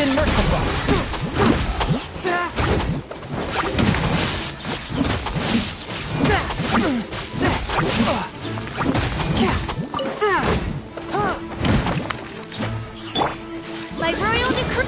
been merciful. By royal decree.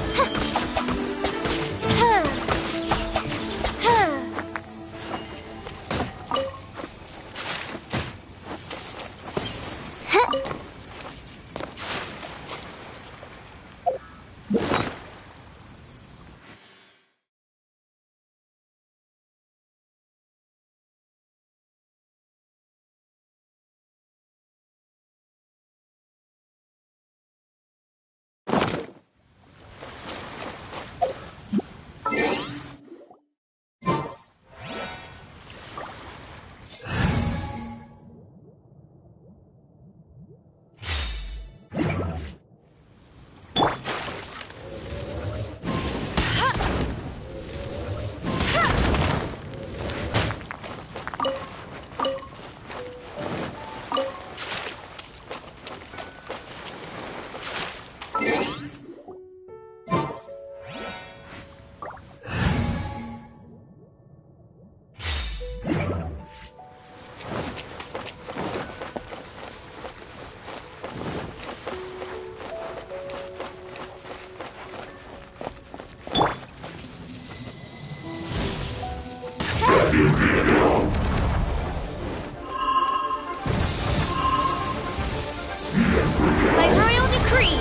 By royal decree.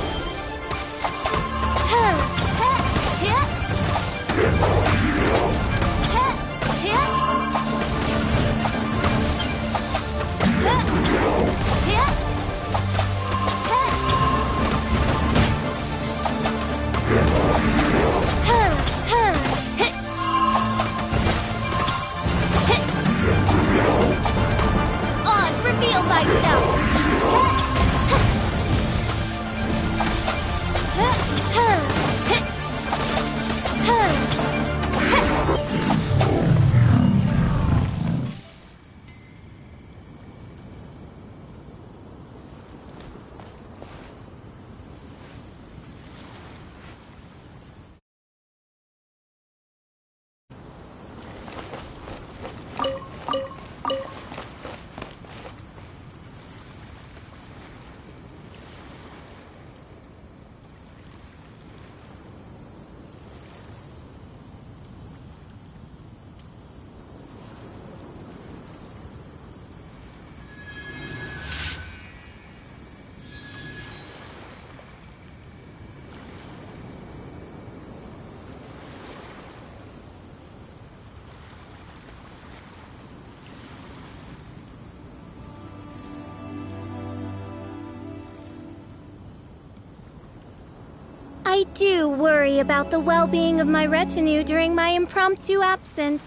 Oz, reveal thyself. I do worry about the well-being of my retinue during my impromptu absence.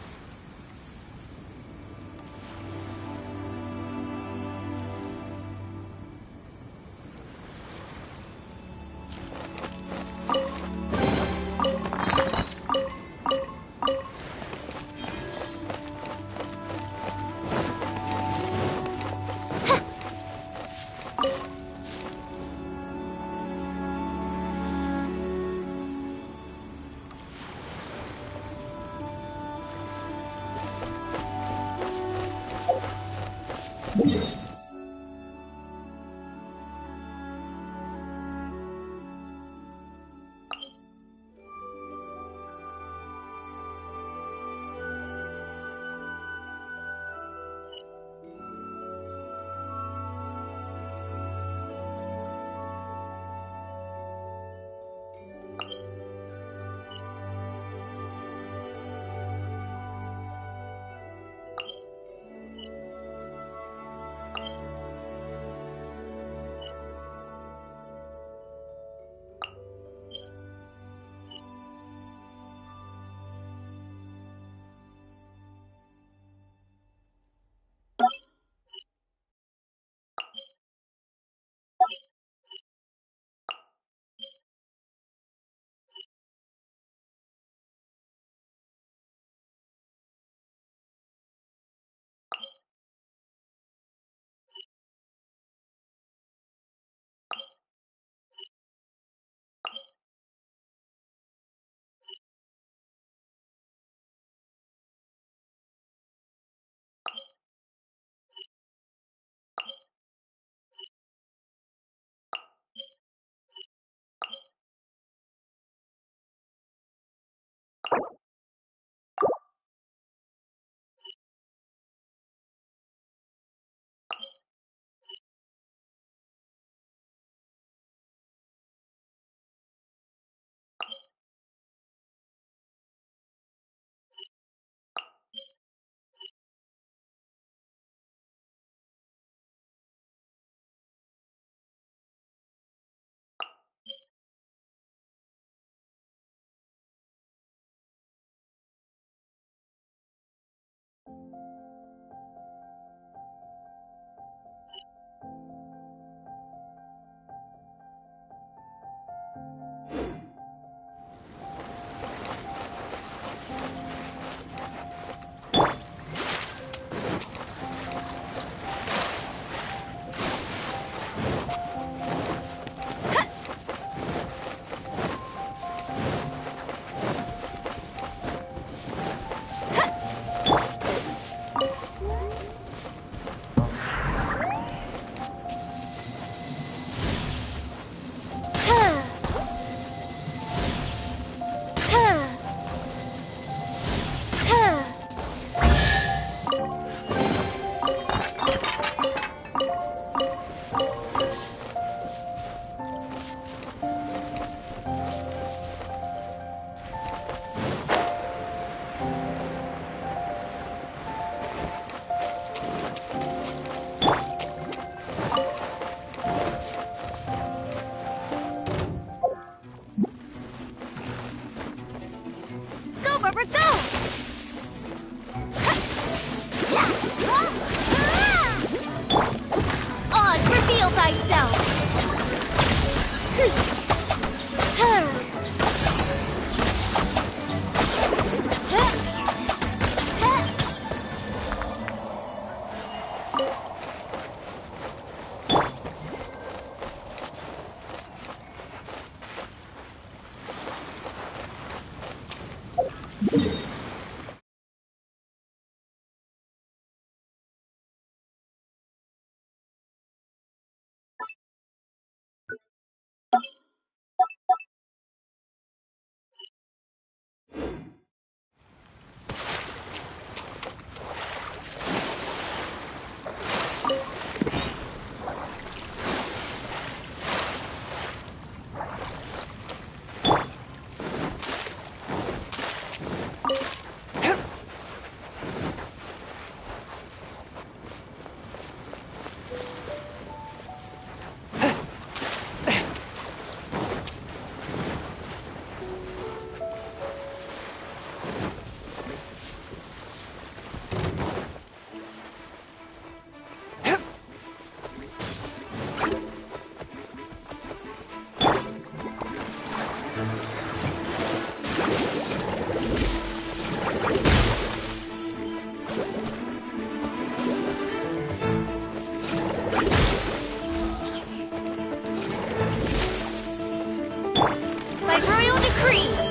free!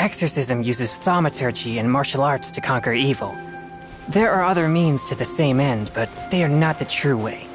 Exorcism uses thaumaturgy and martial arts to conquer evil. There are other means to the same end, but they are not the true way.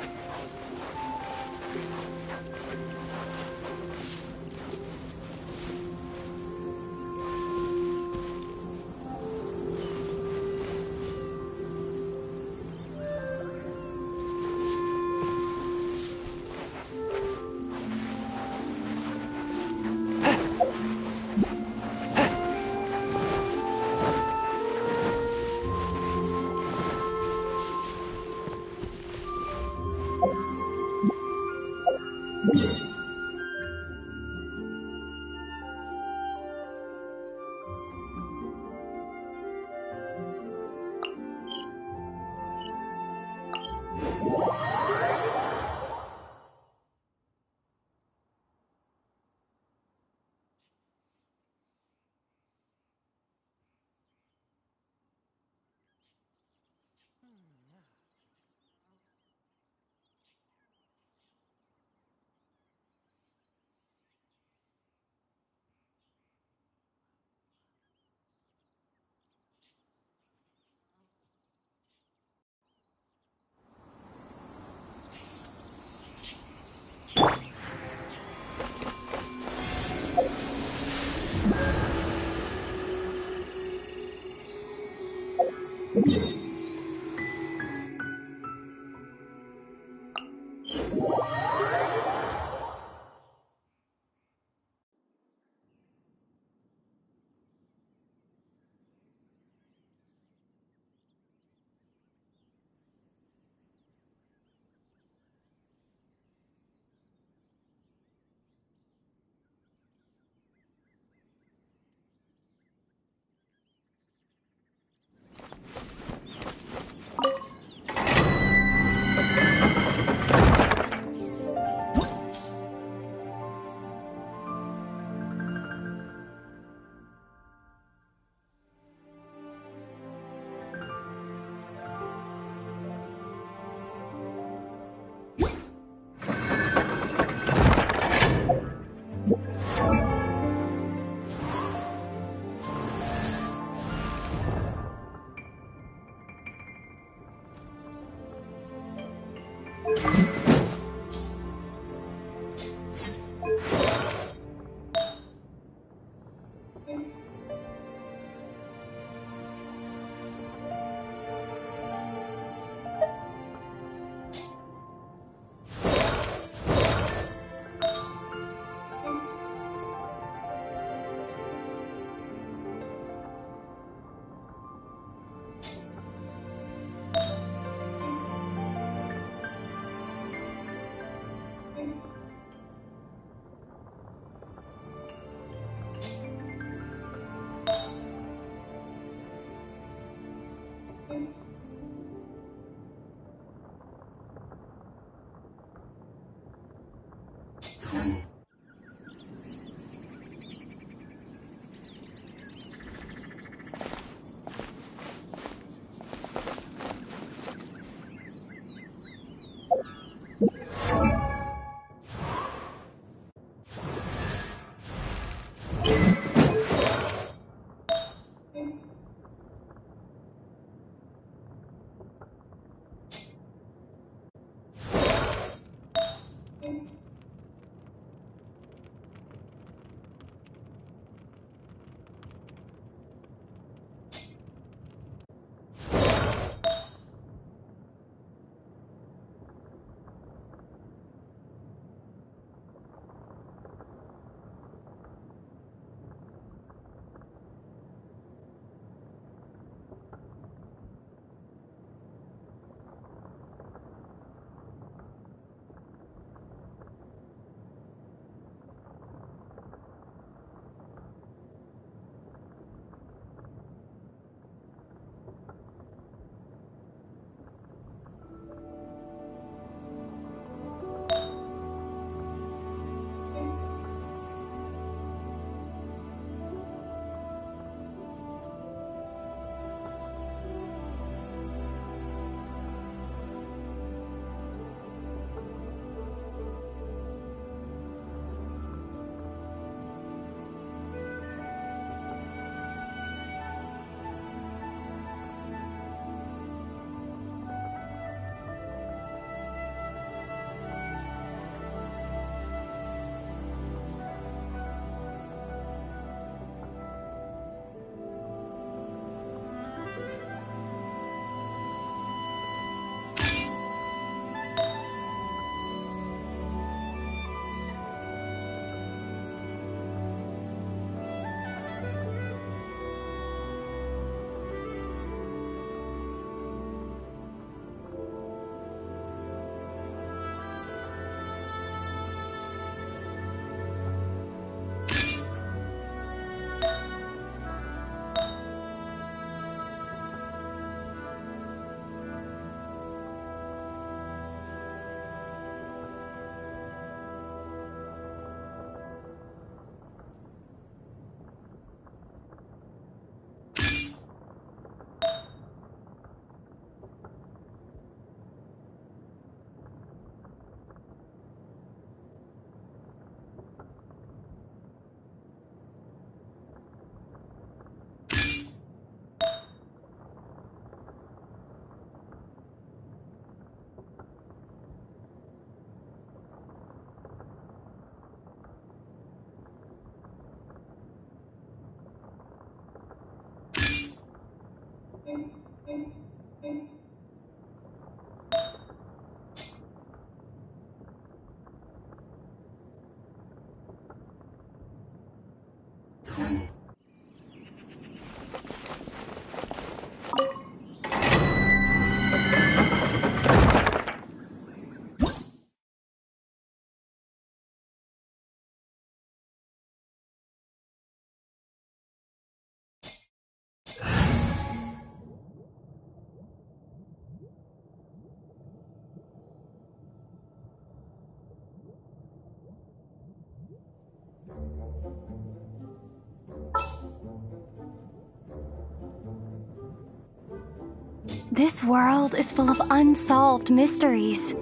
This world is full of unsolved mysteries.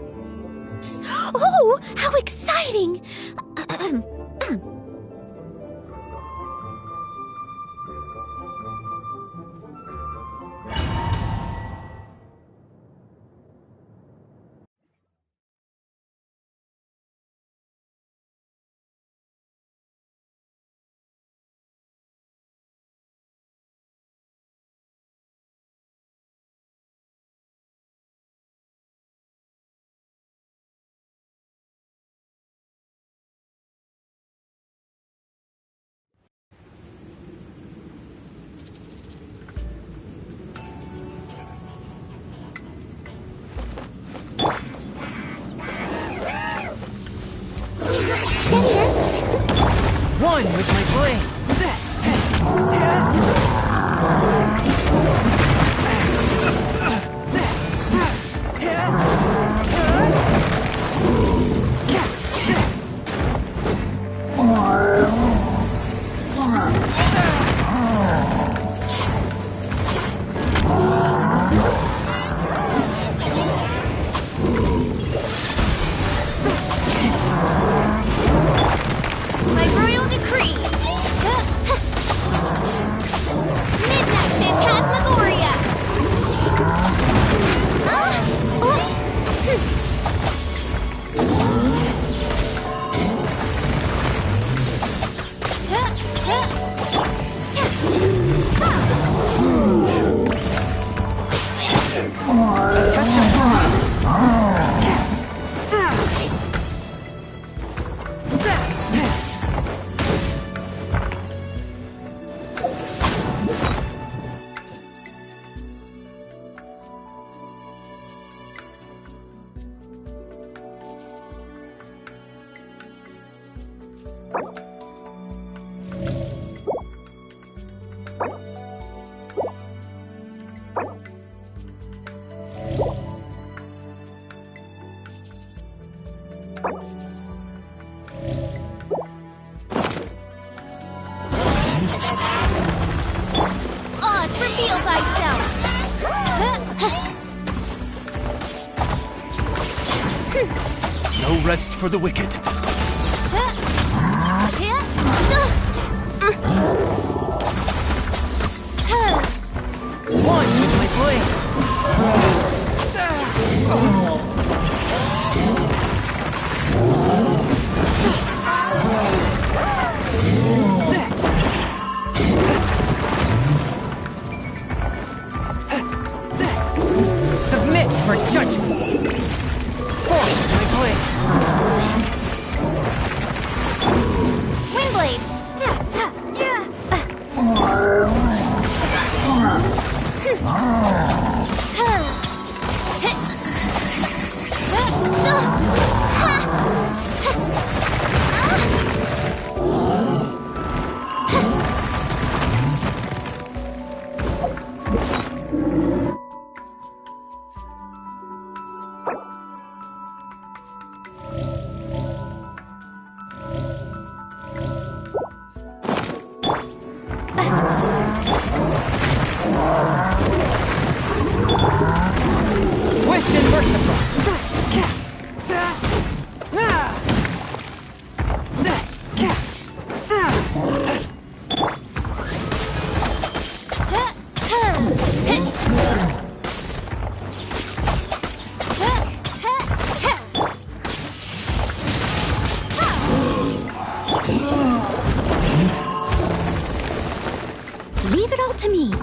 Oh, how exciting! Reveal thyself! No rest for the wicked. One with my blade! Submit for judgment! Forth with my blade! Windblade! Swift and merciful! Leave it all to me.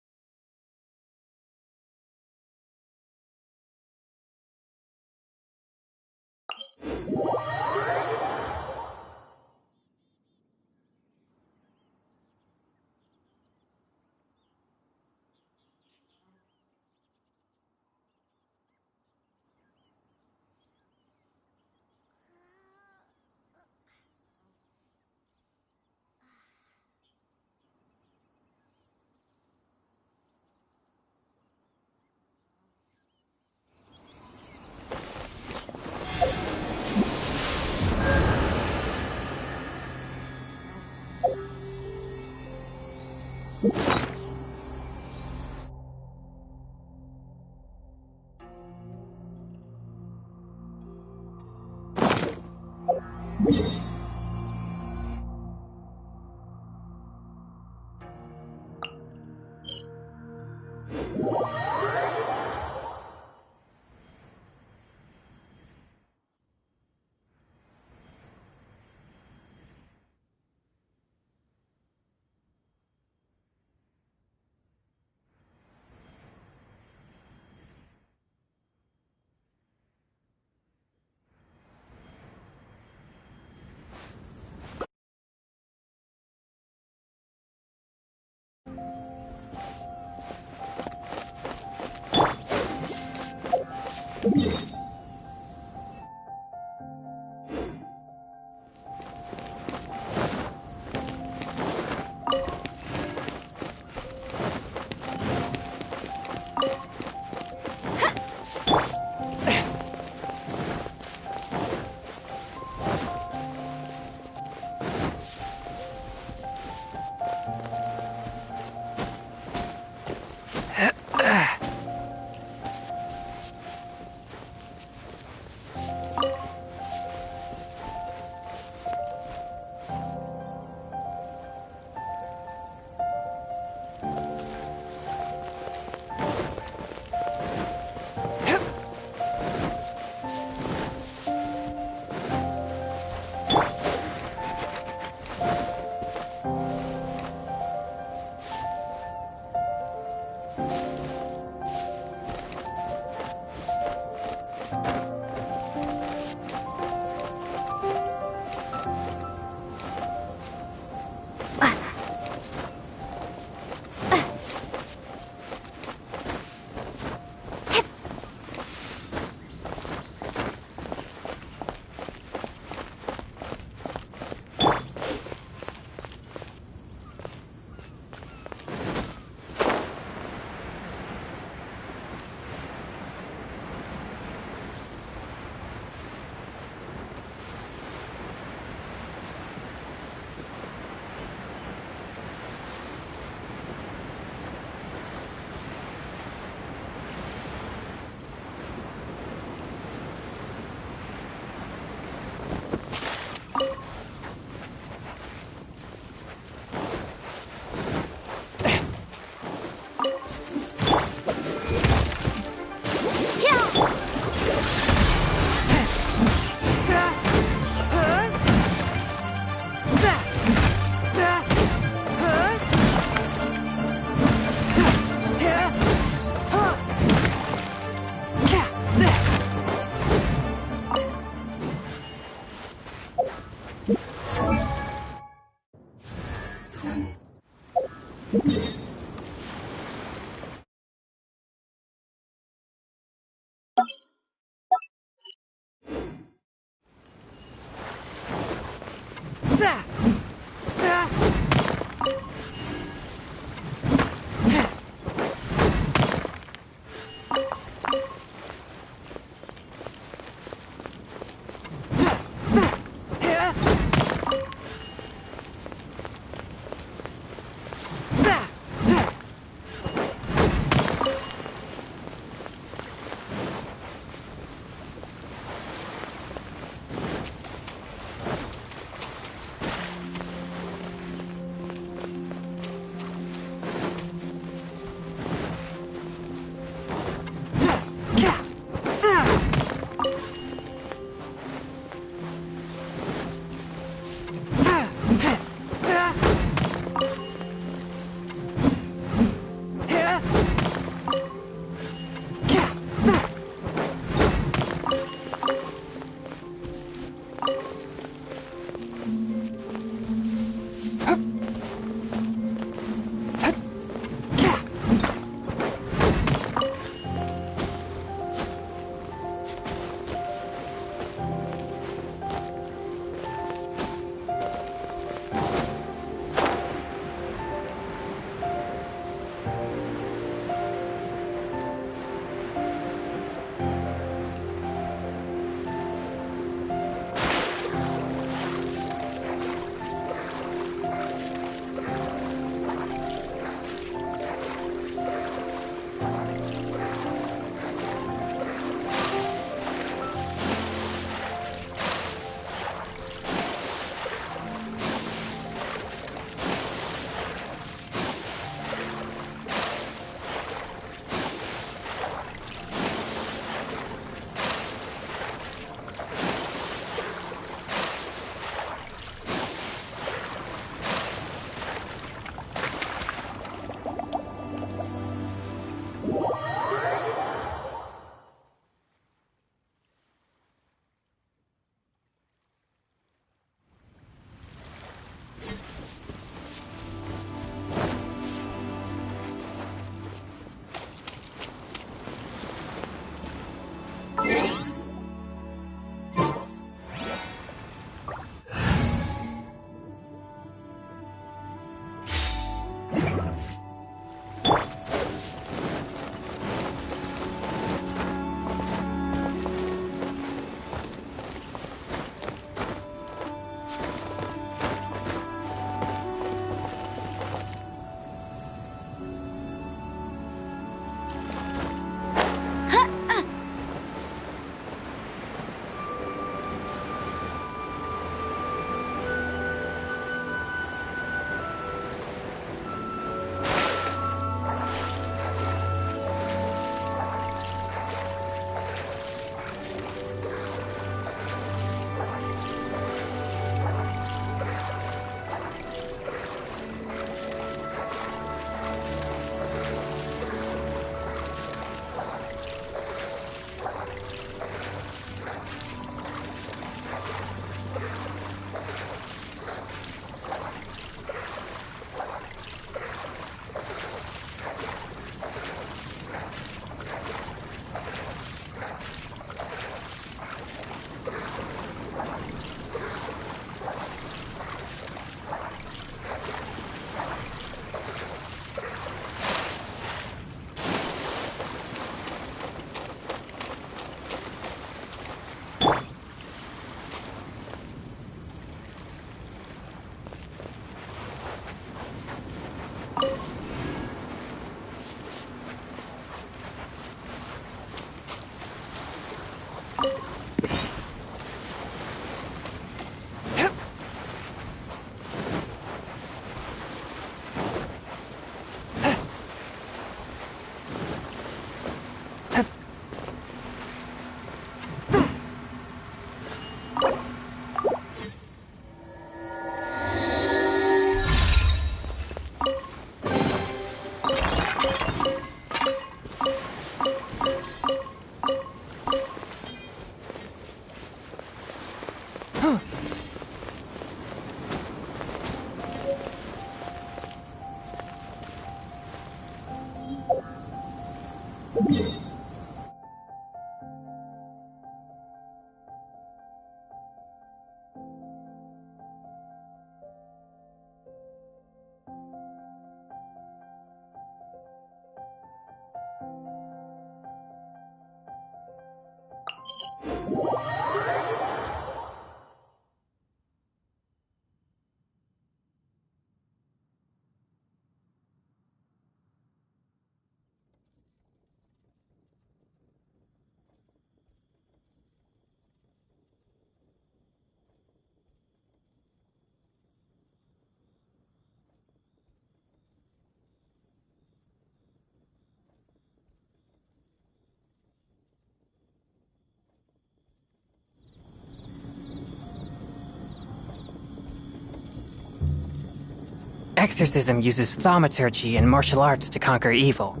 Exorcism uses thaumaturgy and martial arts to conquer evil.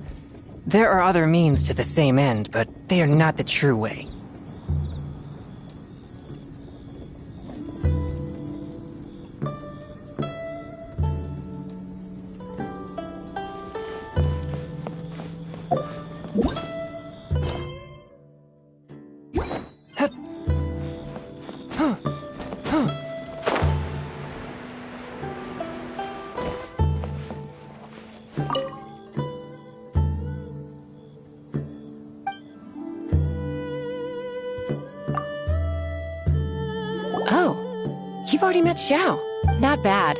There are other means to the same end, but they are not the true way. You've already met Xiao. Not bad.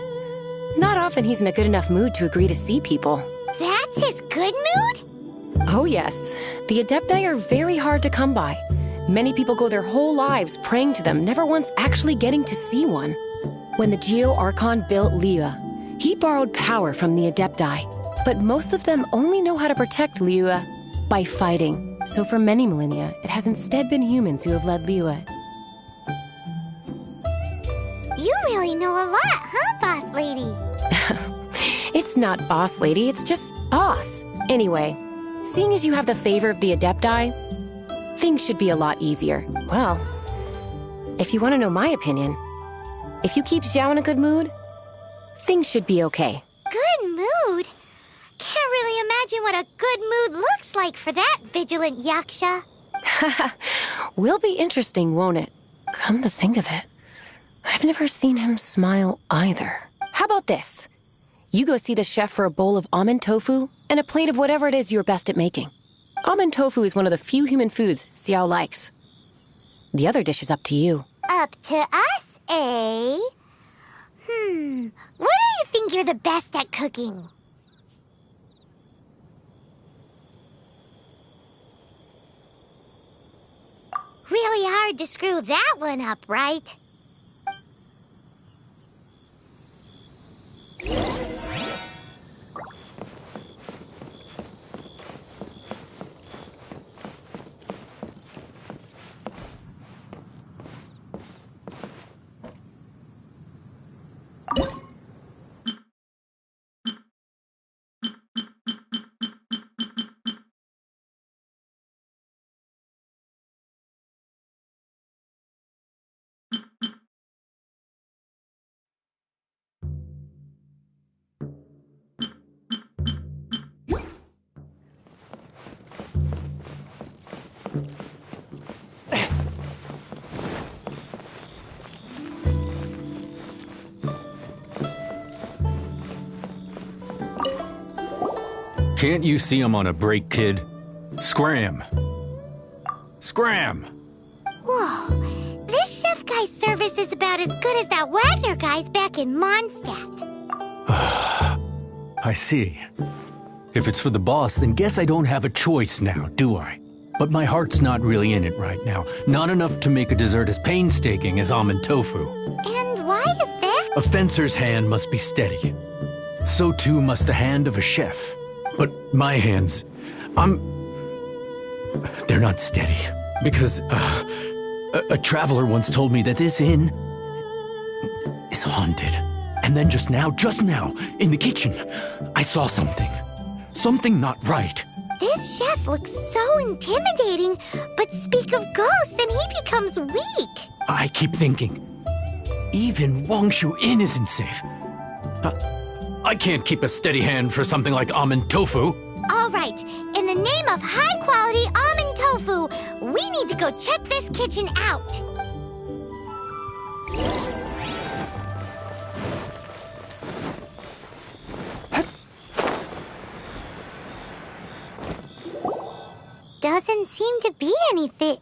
Not often he's in a good enough mood to agree to see people. That's his good mood? Oh yes. The Adepti are very hard to come by. Many people go their whole lives praying to them, never once actually getting to see one. When the Geo-Archon built Liyue, he borrowed power from the Adepti. But most of them only know how to protect Liyue by fighting. So for many millennia, it has instead been humans who have led Liyue. You really know a lot, huh, boss lady? It's not boss lady, it's just boss. Anyway, seeing as you have the favor of the Adepti, things should be a lot easier. Well, if you want to know my opinion, if you keep Xiao in a good mood, things should be okay. Good mood? Can't really imagine what a good mood looks like for that vigilant yaksha. Will be interesting, won't it? Come to think of it, I've never seen him smile either. How about this? You go see the chef for a bowl of almond tofu and a plate of whatever it is you're best at making. Almond tofu is one of the few human foods Xiao likes. The other dish is up to you. Up to us, eh? What do you think you're the best at cooking? Really hard to screw that one up, right? Can't you see I'm on a break, kid? Scram! Scram! Whoa, this chef guy's service is about as good as that Wagner guy's back in Mondstadt. I see. If it's for the boss, then guess I don't have a choice now, do I? But my heart's not really in it right now. Not enough to make a dessert as painstaking as almond tofu. And why is that? A fencer's hand must be steady. So too must the hand of a chef. But my hands, they're not steady. Because, a traveler once told me that this inn is haunted. And then just now, in the kitchen, I saw something. Something not right. This chef looks so intimidating, but speak of ghosts and he becomes weak. I keep thinking, even Wangshu Inn isn't safe. I can't keep a steady hand for something like almond tofu. All right, in the name of high-quality almond tofu, we need to go check this kitchen out. Doesn't seem to be anything.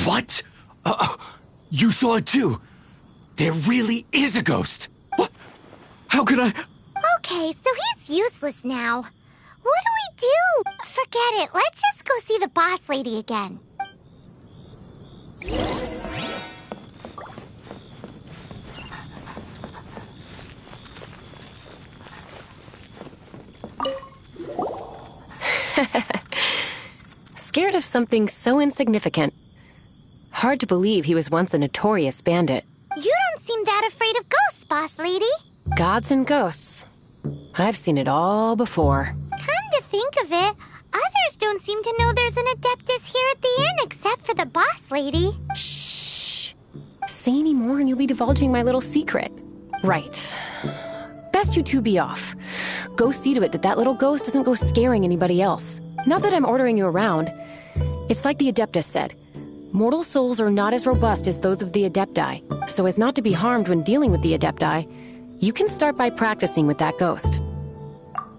What? You saw it too? There really is a ghost. What? How could I? Okay, so he's useless now. What do we do? Forget it. Let's just go see the boss lady again. Scared of something so insignificant. Hard to believe he was once a notorious bandit. You don't seem that afraid of ghosts, boss lady. Gods and ghosts. I've seen it all before. Come to think of it, others don't seem to know there's an Adeptus here at the inn except for the boss lady. Shh. Say any more and you'll be divulging my little secret. Right. Best you two be off. Go see to it that that little ghost doesn't go scaring anybody else. Not that I'm ordering you around. It's like the Adeptus said. Mortal souls are not as robust as those of the Adepti, so as not to be harmed when dealing with the Adepti, you can start by practicing with that ghost.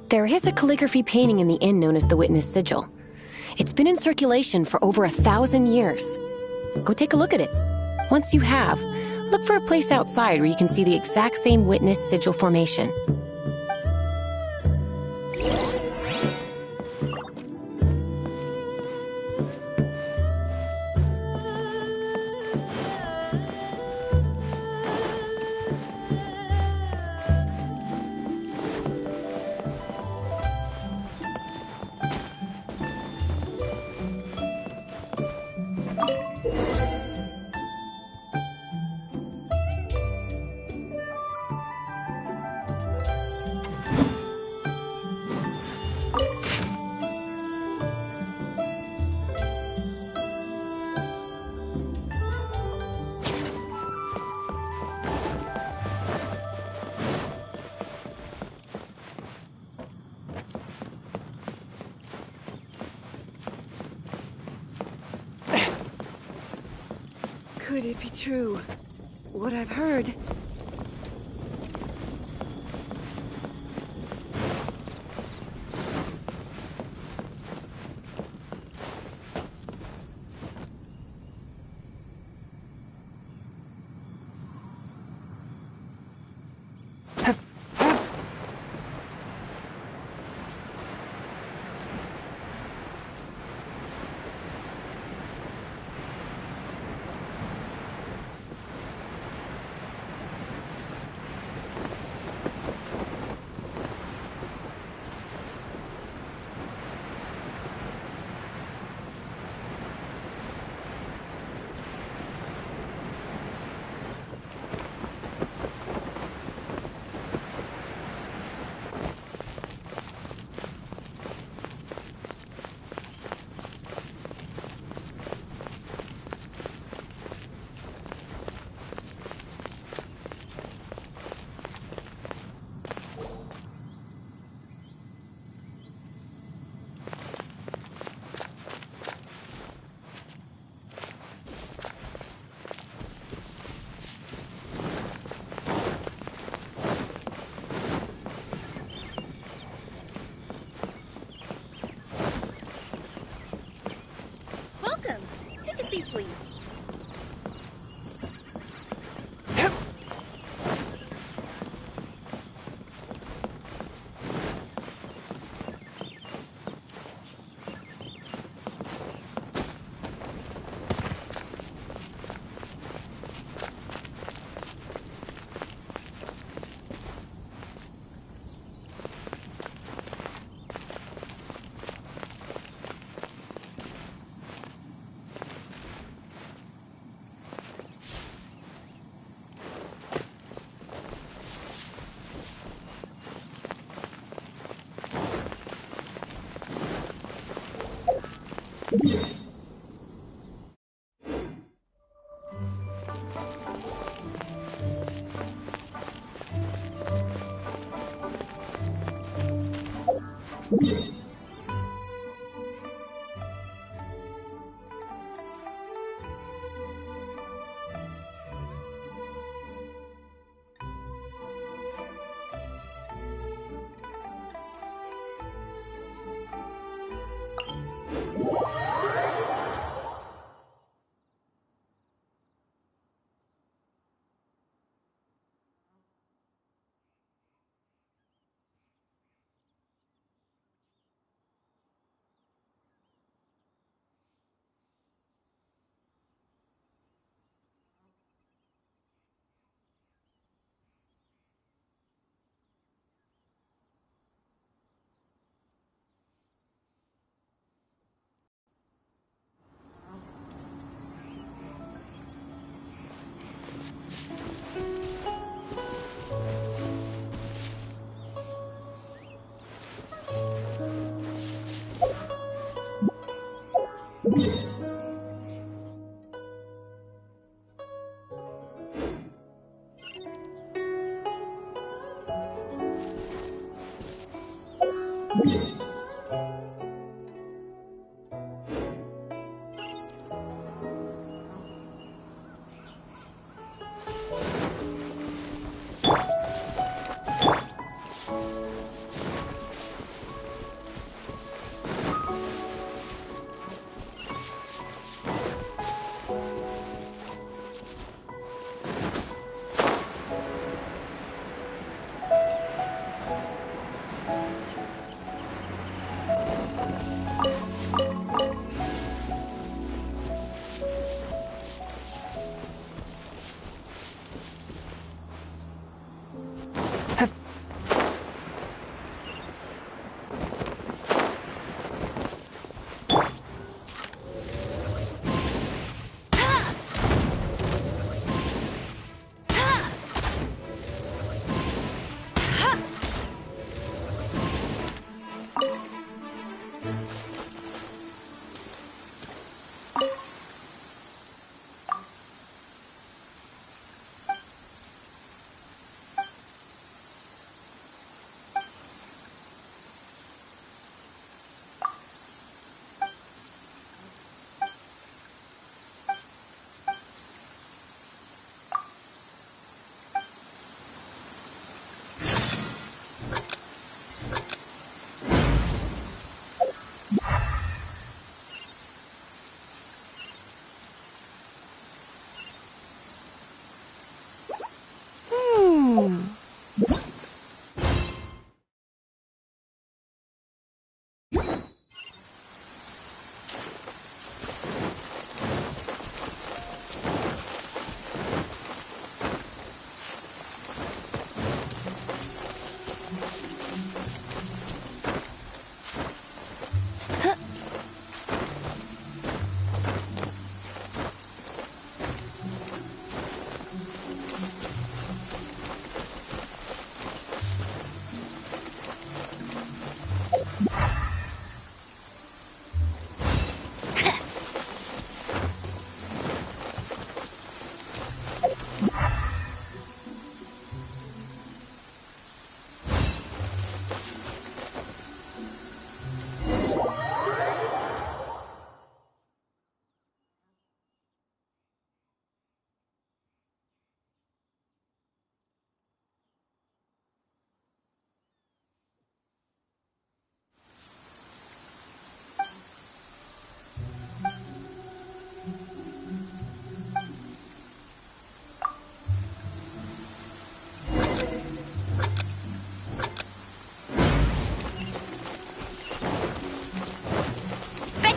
There is a calligraphy painting in the inn known as the Witness Sigil. It's been in circulation for over 1,000 years. Go take a look at it. Once you have, look for a place outside where you can see the exact same Witness Sigil formation. Could it be true? What I've heard? please.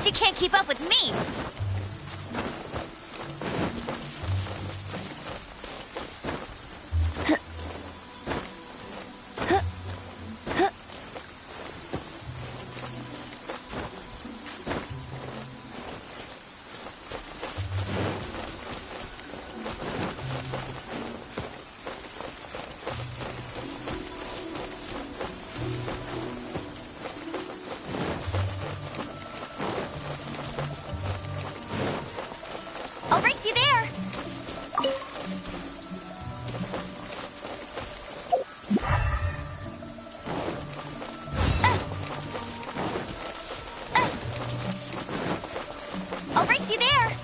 You can't keep up with me! I'll race you there! I'll race you there!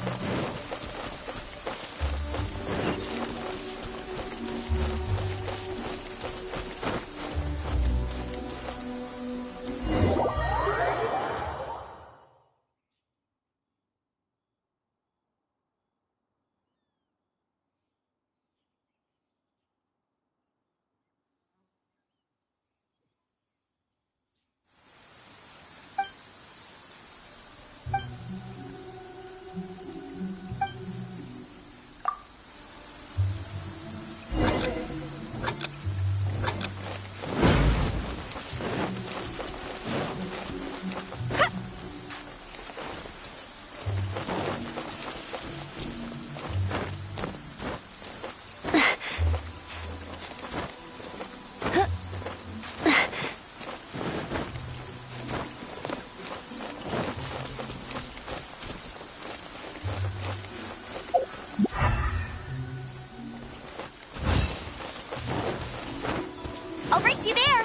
I'll race you there!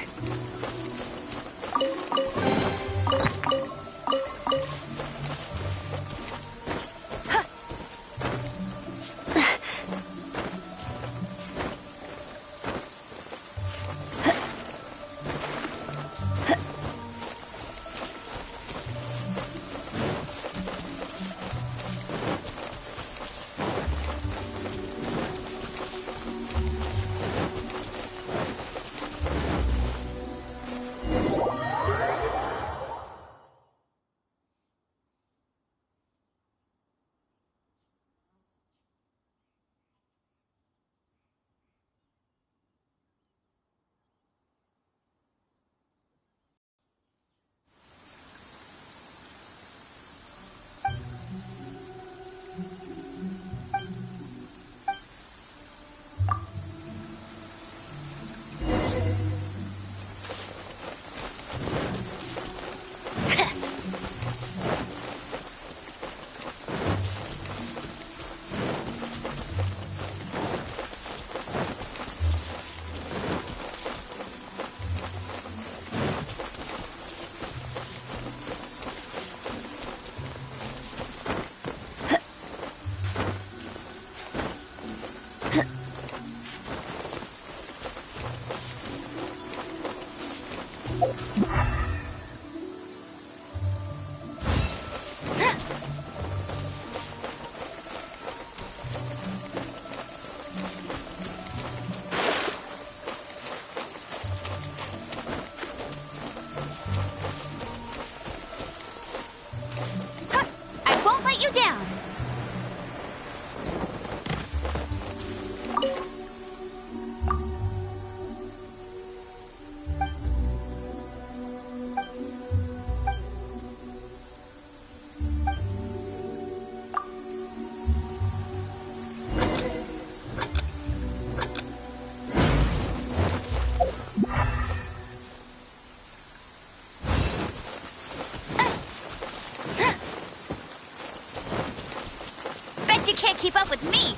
I won't let you down! Bet you can't keep up with me!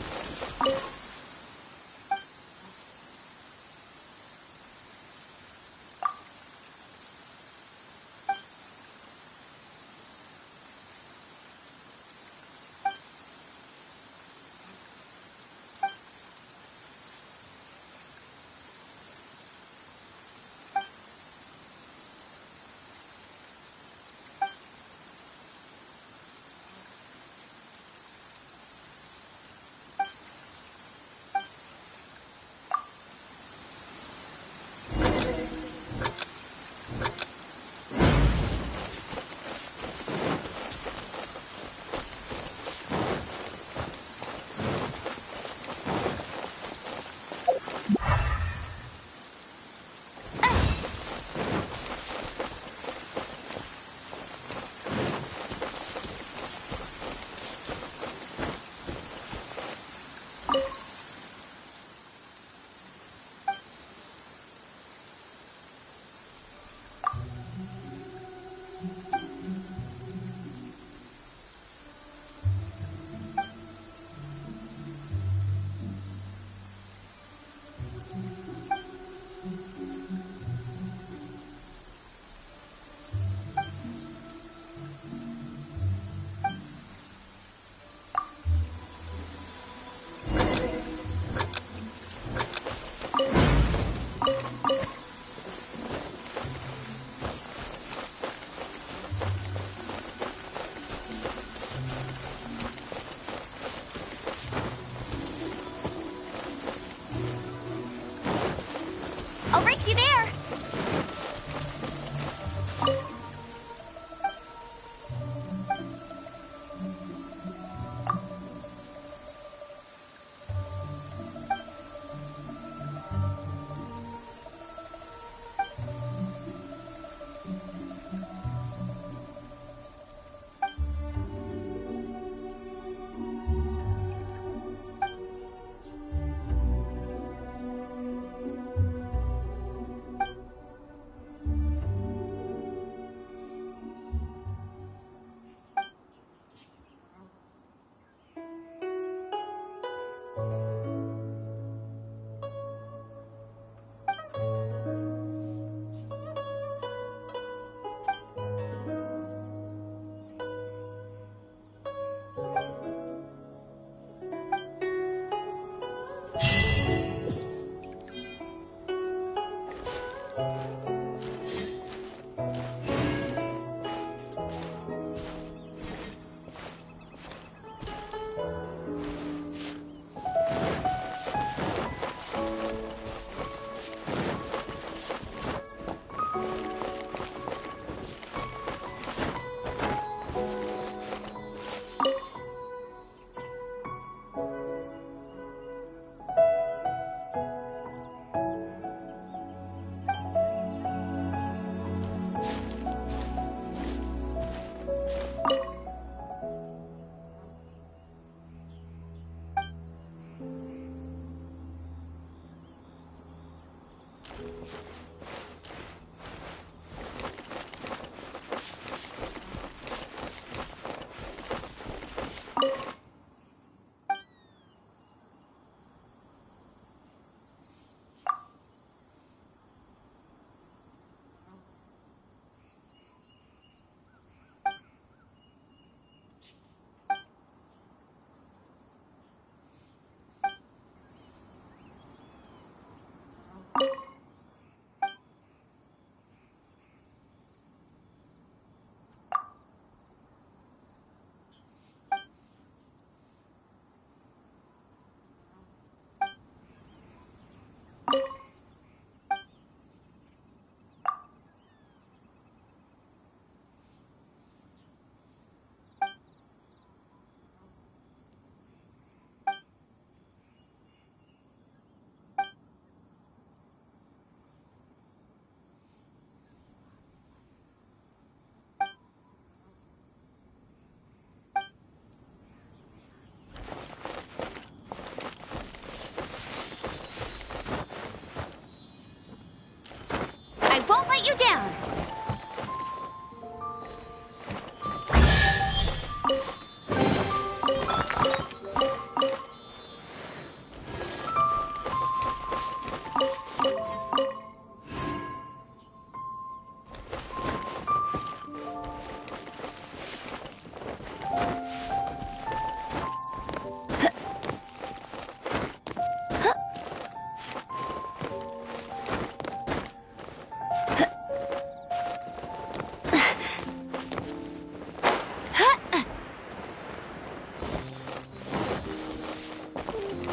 get you down.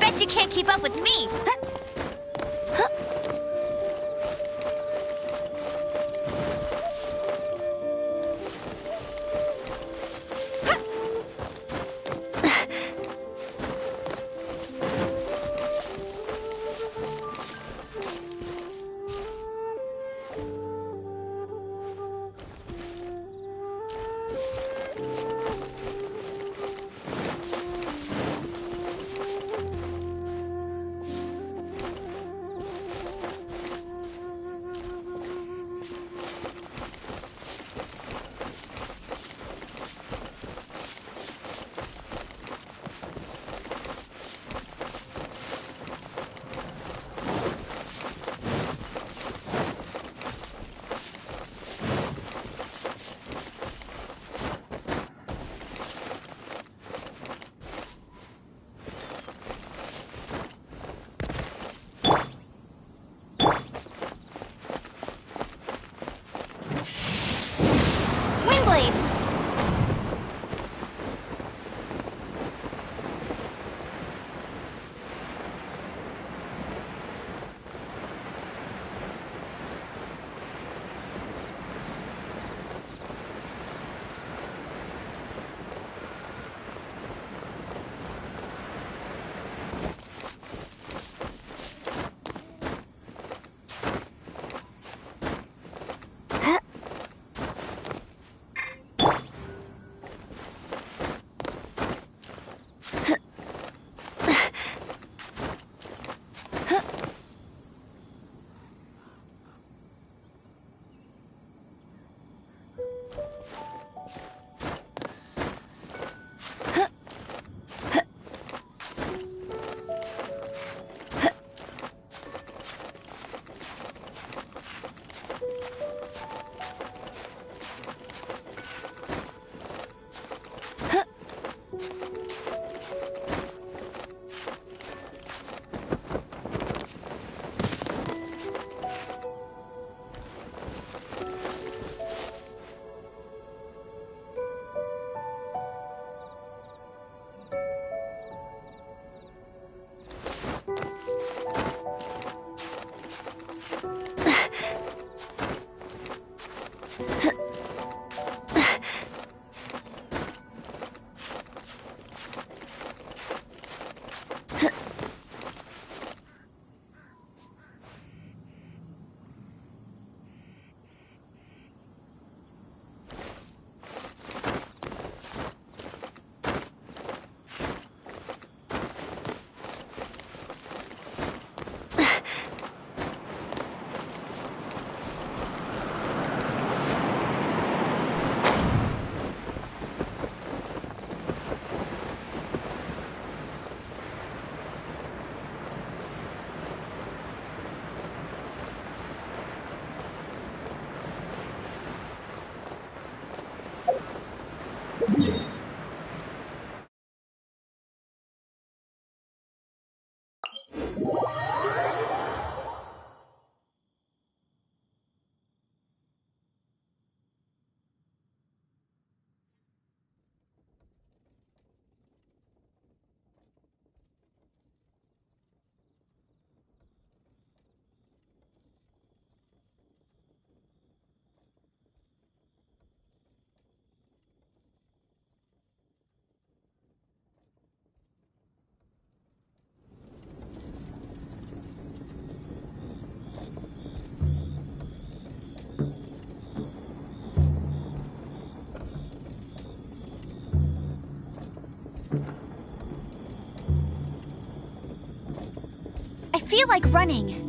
Bet you can't keep up with me. I feel like running.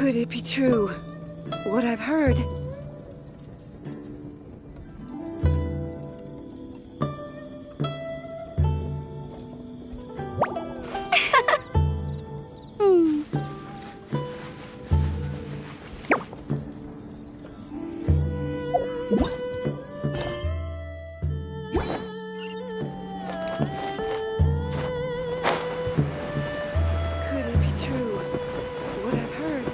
Could it be true? What I've heard? Could it be true? What I've heard?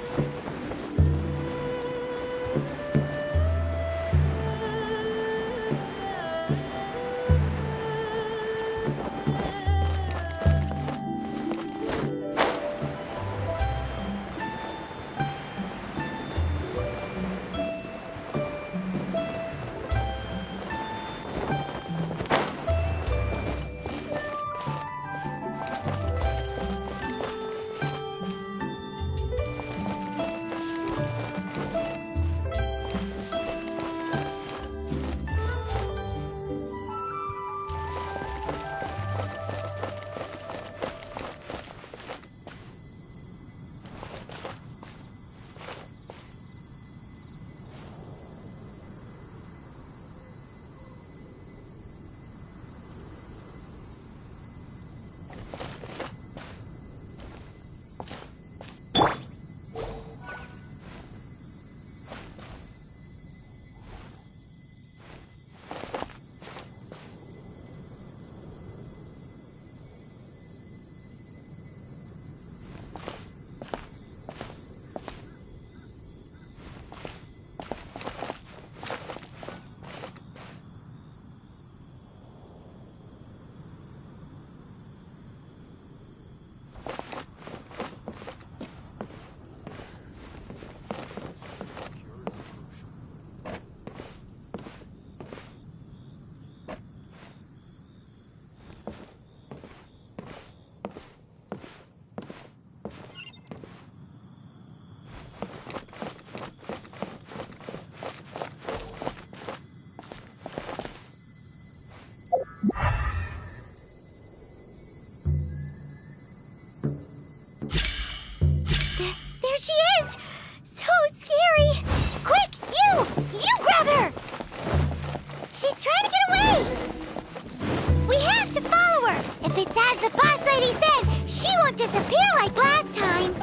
There she is! So scary! Quick, you grab her! She's trying to get away! We have to follow her! If it's as the boss lady said, she won't disappear like last time!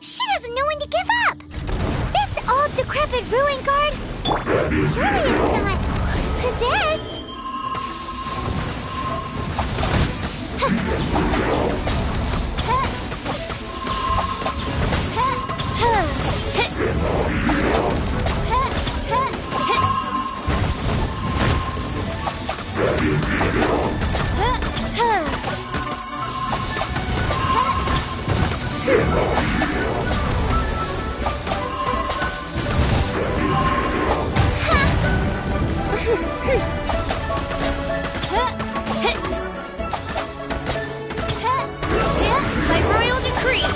She doesn't know when to give up! This old decrepit ruin guard? Surely it's not possessed! By royal decree.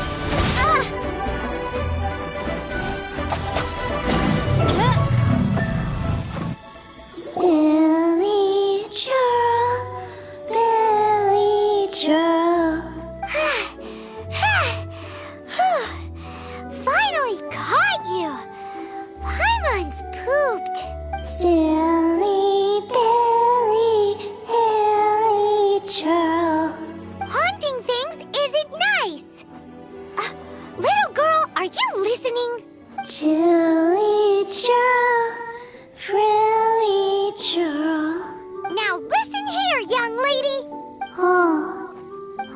Silly Joe, Billy Joe. Finally caught you! Paimon's pooped. Silly Billy, Billy Joe. Haunting things isn't nice. Little girl, are you listening? Chilly Joe, Frilly Joe. Now listen here, young lady. Oh,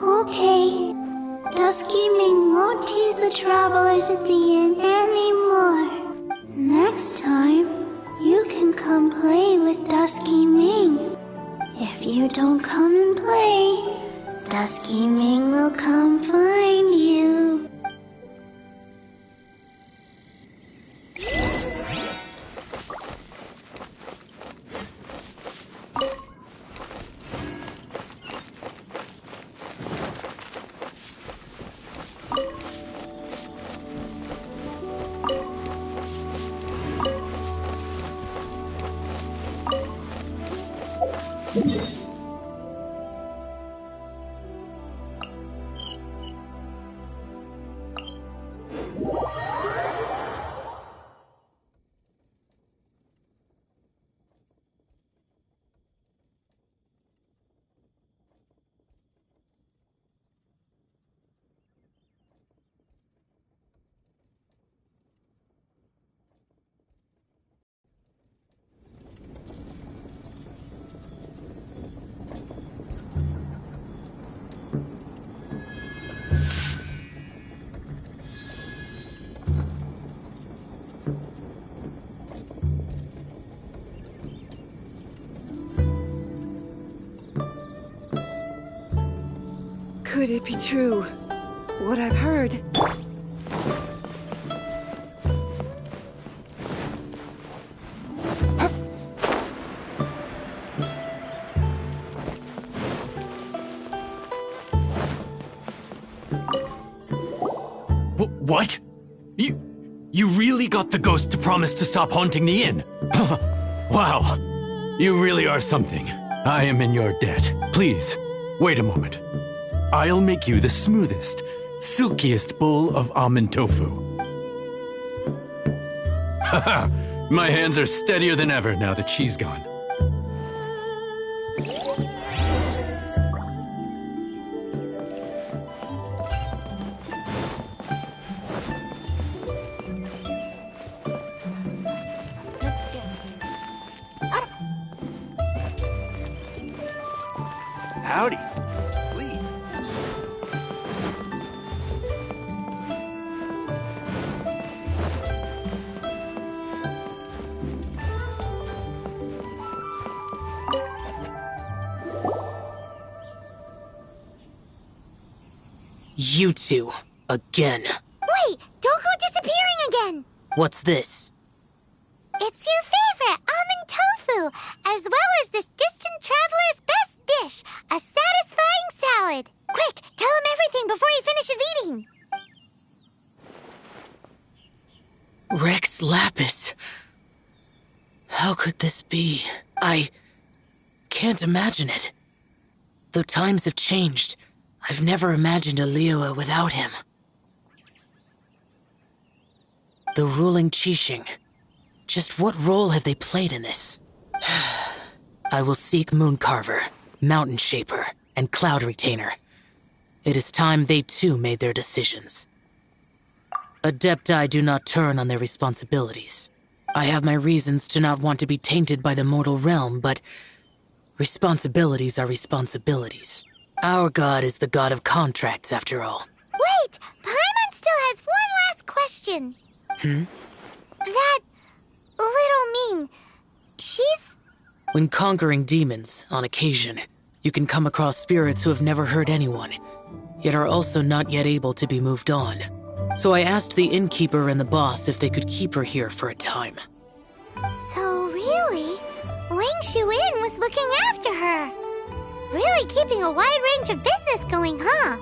okay. Dusky Ming won't tease the travelers at the inn anymore. Next time, you can come play with Dusky Ming. If you don't come and play, Dusky Ming will come find you. Could it be true? What I've heard? What? You really got the ghost to promise to stop haunting the inn? Wow. You really are something. I am in your debt. Please, wait a moment. I'll make you the smoothest, silkiest bowl of almond tofu. Haha, my hands are steadier than ever now that she's gone. Howdy. Please. You two, again. Wait, don't go disappearing again! What's this? It's your favorite, almond tofu, as well as this distant traveler's best dish, a satisfying salad. Quick, tell him everything before he finishes eating. Rex Lapis. How could this be? I can't imagine it. Though times have changed, I've never imagined a Liyue without him. The ruling Qixing. Just what role have they played in this? I will seek Mooncarver, Mountain Shaper, and Cloud Retainer. It is time they too made their decisions. Adepti do not turn on their responsibilities. I have my reasons to not want to be tainted by the mortal realm, but responsibilities are responsibilities. Our god is the god of contracts, after all. Wait, Paimon still has one last question. That little Ming, she's... When conquering demons, on occasion, you can come across spirits who have never hurt anyone, yet are also not yet able to be moved on. So I asked the innkeeper and the boss if they could keep her here for a time. So really, Wang Shuin was looking after her. Really keeping a wide range of business going, huh?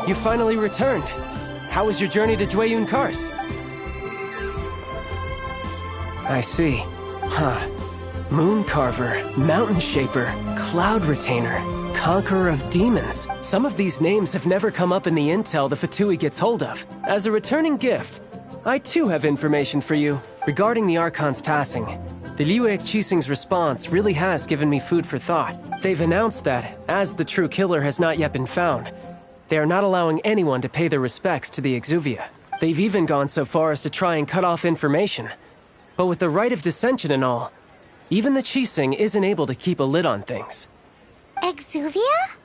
you finally returned. How was your journey to Jueyun Karst? I see. Huh. Moon Carver, Mountain Shaper, Cloud Retainer, Conqueror of Demons. Some of these names have never come up in the intel the Fatui gets hold of. As a returning gift, I too have information for you. Regarding the Archon's passing, the Liuek Qixing's response really has given me food for thought. They've announced that, as the true killer has not yet been found, they are not allowing anyone to pay their respects to the Exuvia. They've even gone so far as to try and cut off information. But with the right of dissension and all, even the Qixing isn't able to keep a lid on things. Exuvia?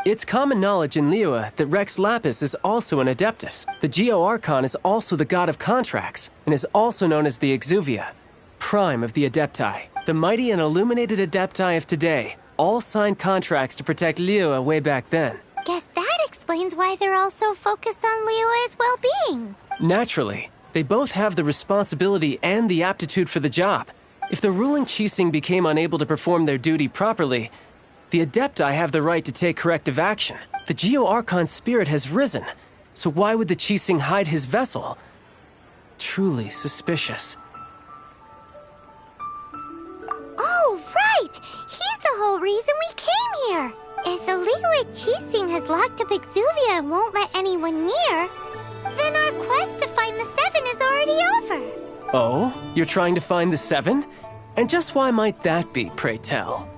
It's common knowledge in Liyue that Rex Lapis is also an Adeptus. The Geo-Archon is also the god of contracts, and is also known as the Exuvia, prime of the Adepti. The mighty and illuminated Adepti of today all signed contracts to protect Liyue way back then. Guess that explains why they're all so focused on Liyue's well-being. Naturally, they both have the responsibility and the aptitude for the job. If the ruling Qixing became unable to perform their duty properly, the Adepti have the right to take corrective action. The Geo-Archon's spirit has risen, so why would the Qixing hide his vessel? Truly suspicious. Oh, right! He's the whole reason we came here! If the Liyue Qixing has locked up Exuvia and won't let anyone near, then our quest to find the Seven is already over. Oh? You're trying to find the Seven? And just why might that be, pray tell?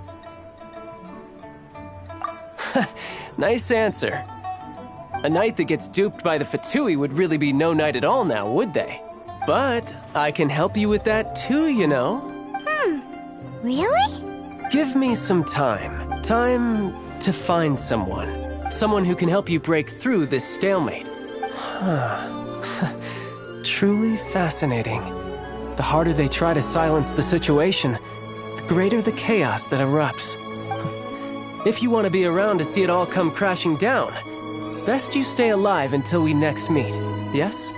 Nice answer. A knight that gets duped by the Fatui would really be no knight at all now, would they? But I can help you with that too, you know. Really? Give me some time. Time to find someone. Someone who can help you break through this stalemate. Truly fascinating. The harder they try to silence the situation, the greater the chaos that erupts. If you want to be around to see it all come crashing down, best you stay alive until we next meet, yes?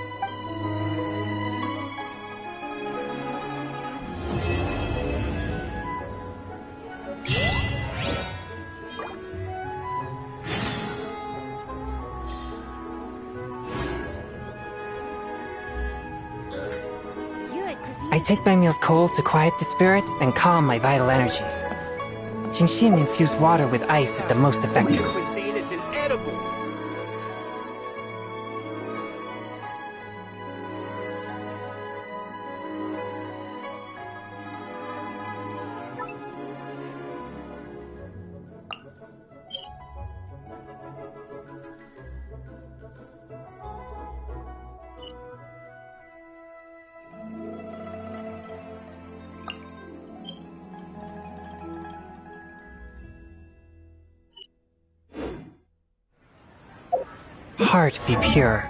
I take my meals cold to quiet the spirit and calm my vital energies. Genshin infused water with ice is the most effective. Cuisine is inedible. Heart be pure.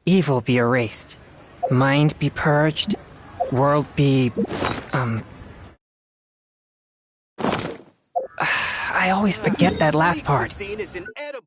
Evil be erased. Mind be purged. World be... I always forget that last part. Cuisine is inedible.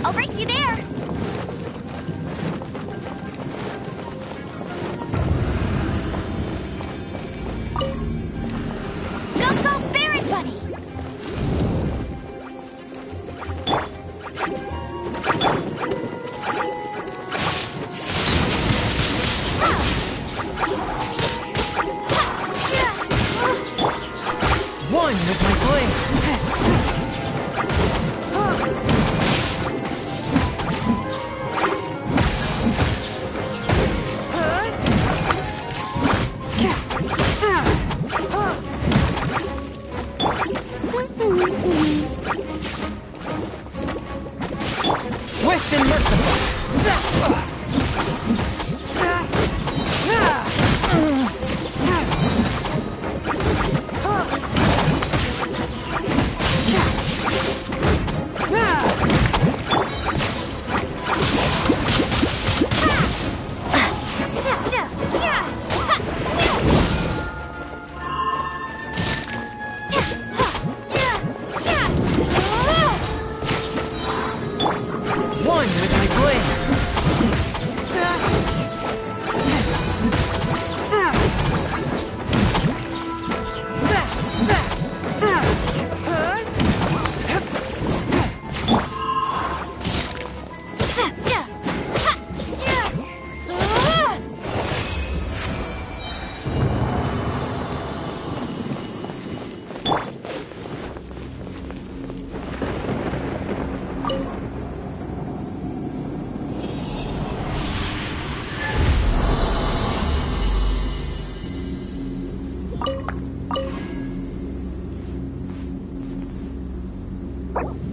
I'll race you there! Ah.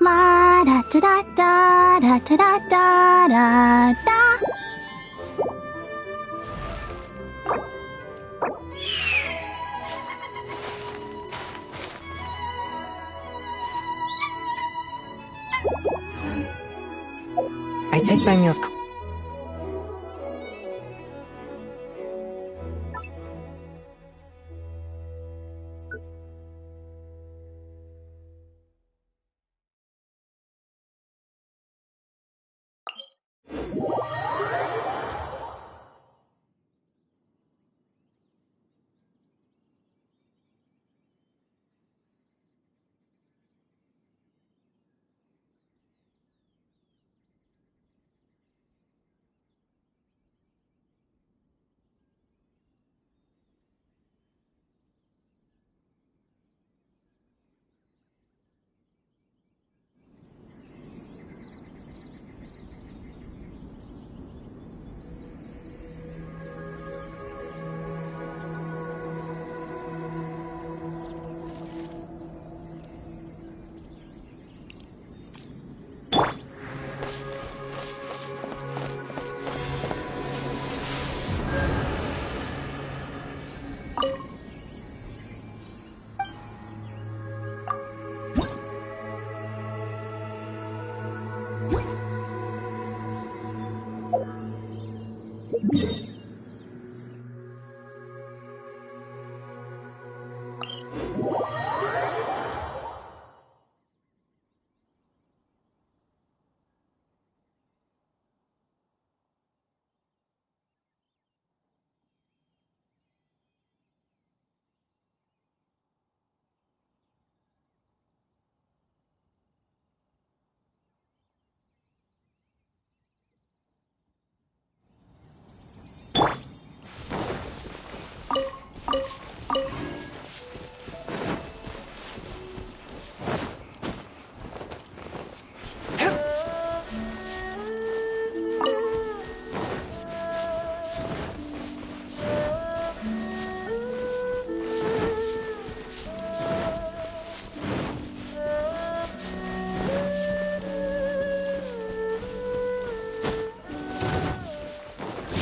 Ma da da da da da da da da da. I take my meals.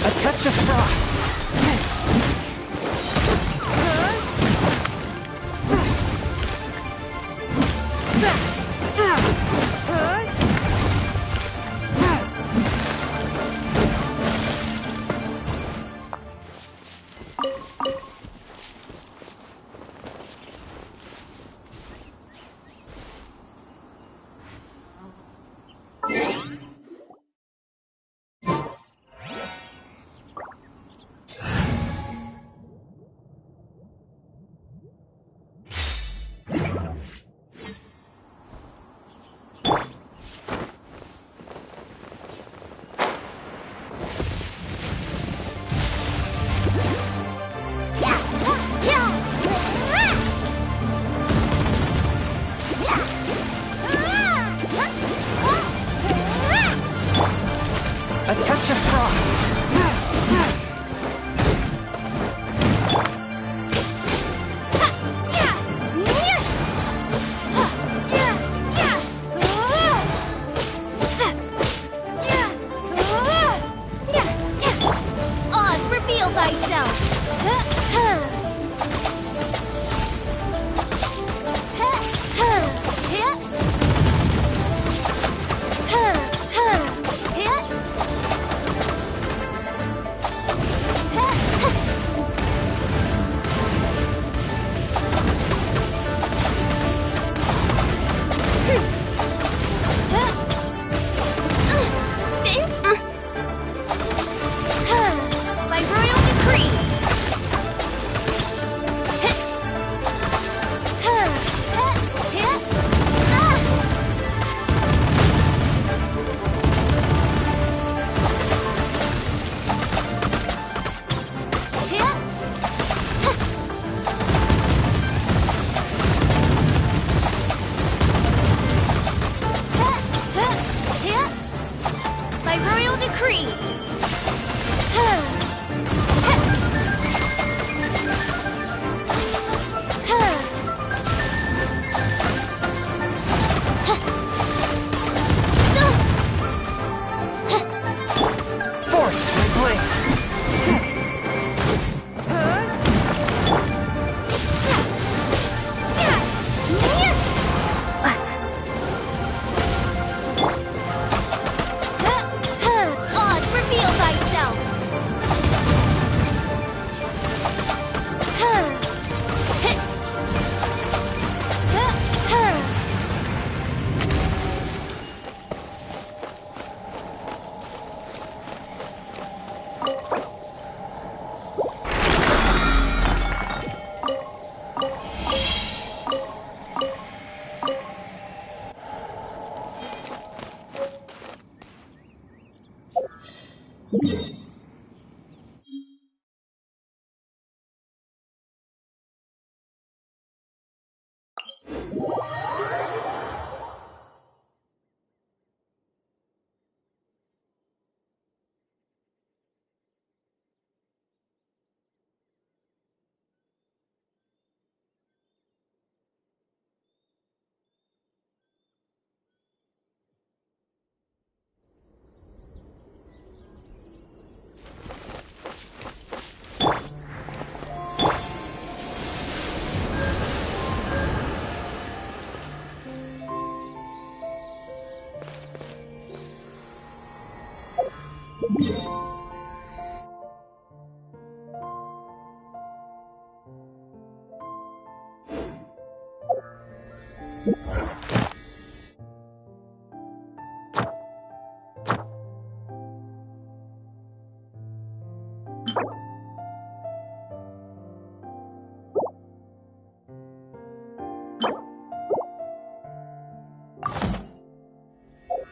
A touch of frost. A touch of frost. Oz, reveal thyself! By royal decree! By royal decree! Forth, my blade. Oz, reveal thyself!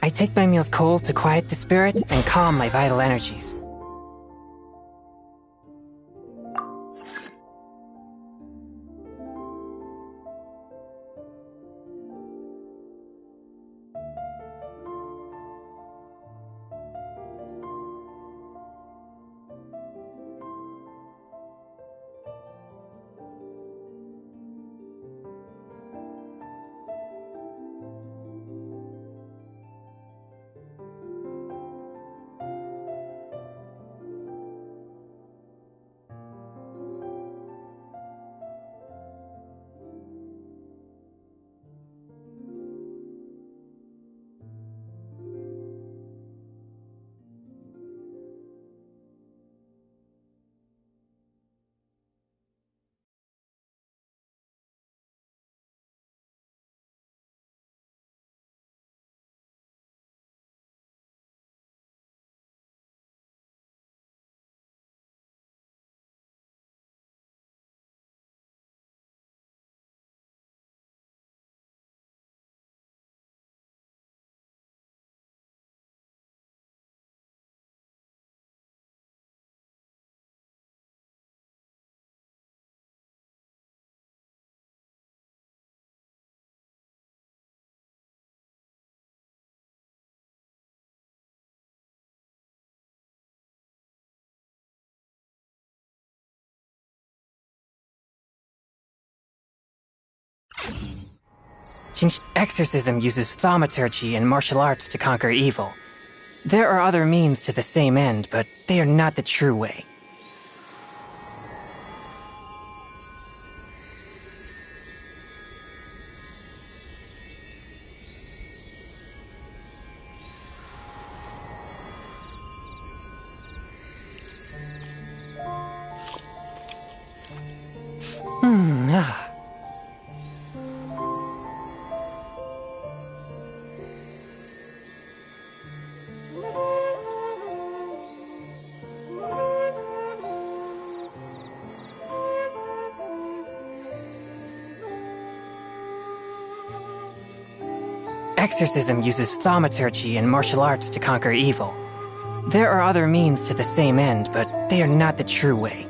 I take my meals cold to quiet the spirit and calm my vital energies. Exorcism uses thaumaturgy and martial arts to conquer evil. There are other means to the same end, but they are not the true way. Exorcism uses thaumaturgy and martial arts to conquer evil. There are other means to the same end, but they are not the true way.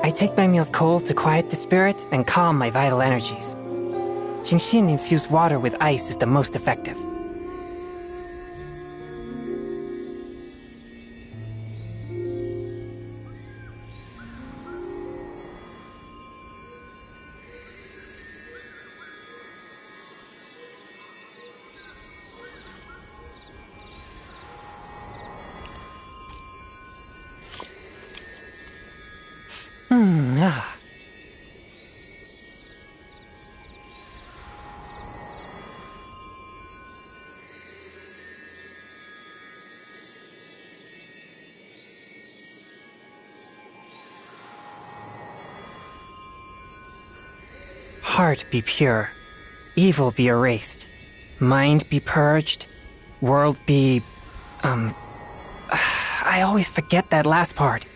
I take my meals cold to quiet the spirit and calm my vital energies. Genshin infused water with ice is the most effective. Heart be pure, evil be erased, mind be purged, world be... I always forget that last part.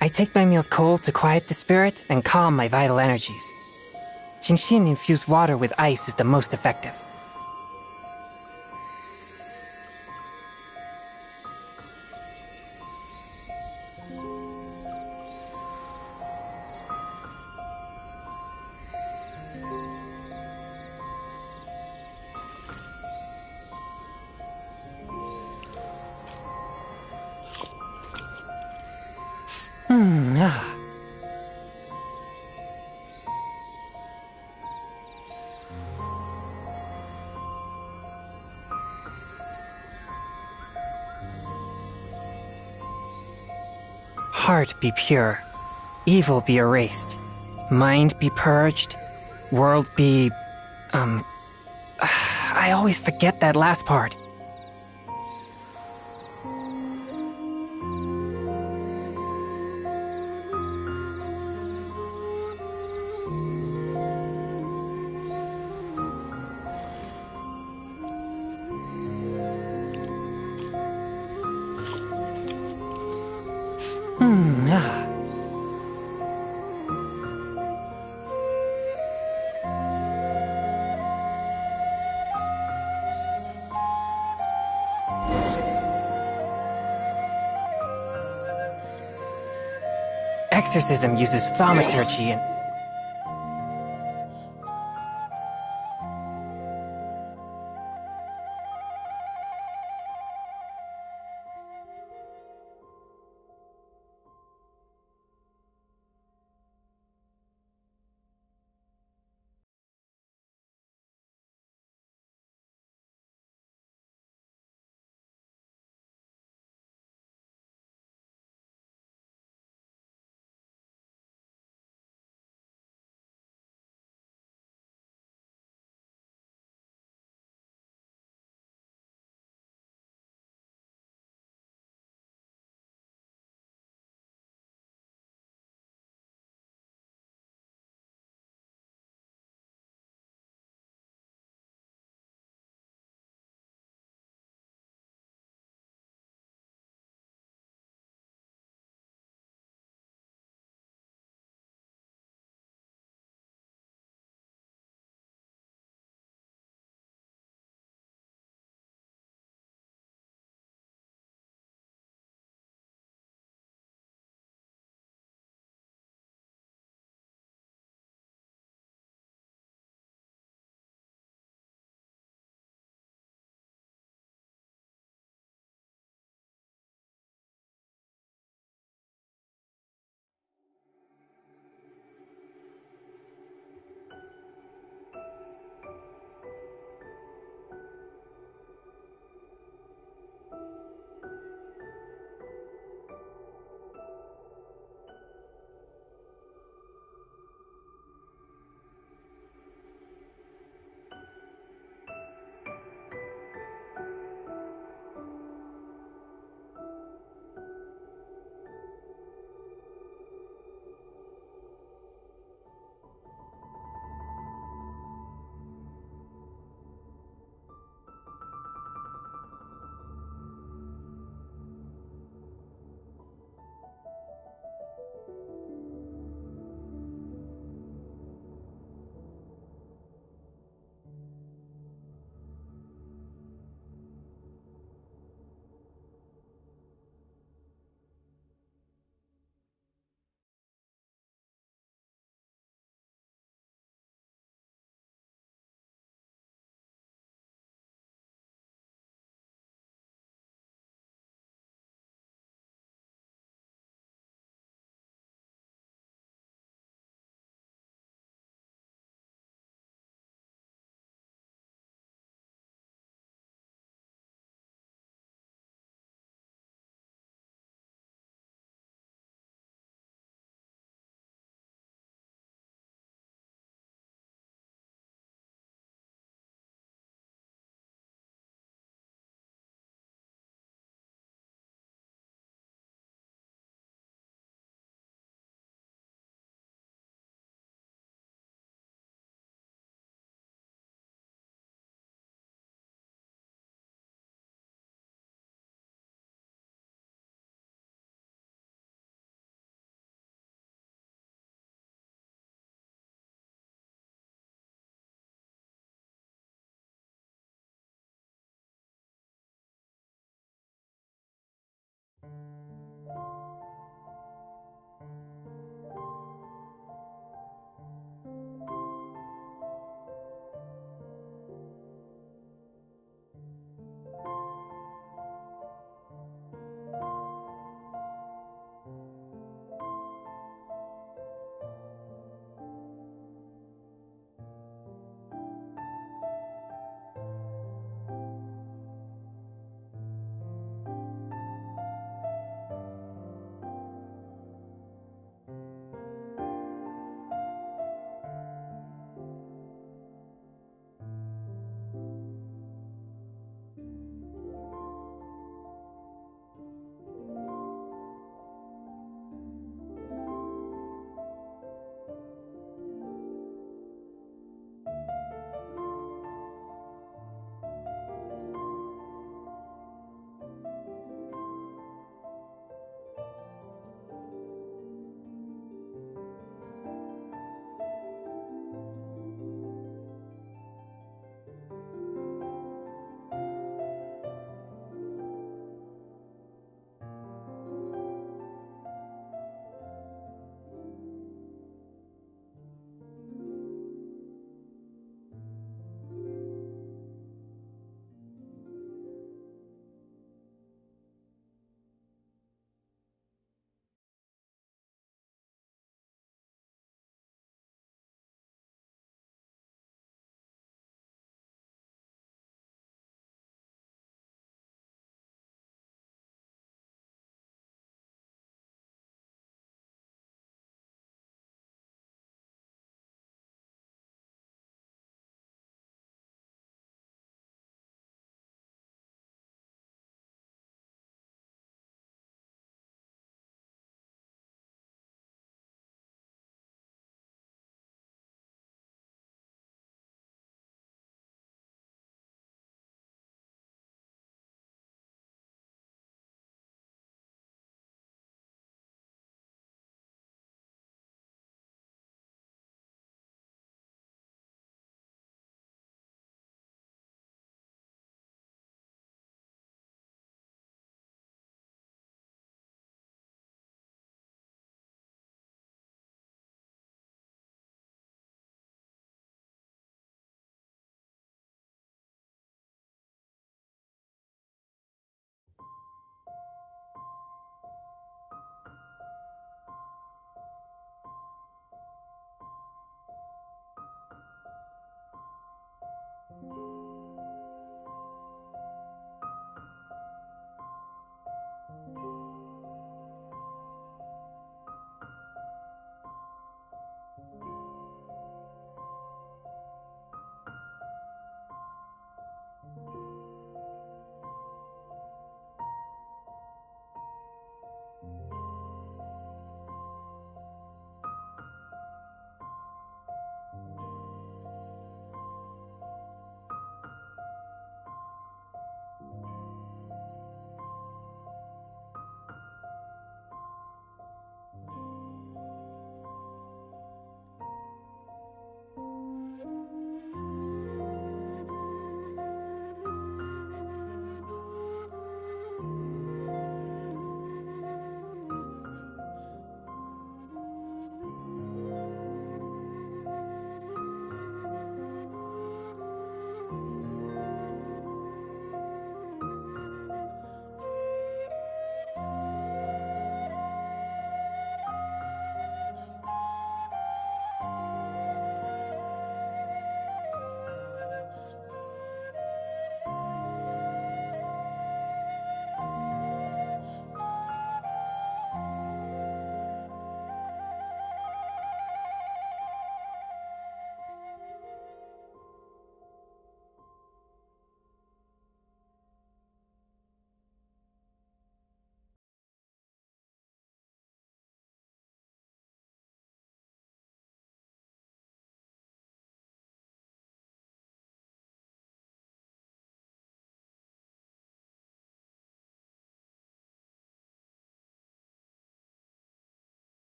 I take my meals cold to quiet the spirit and calm my vital energies. Genshin infused water with ice is the most effective. Heart be pure, evil be erased, mind be purged, world be... I always forget that last part. Exorcism uses thaumaturgy and...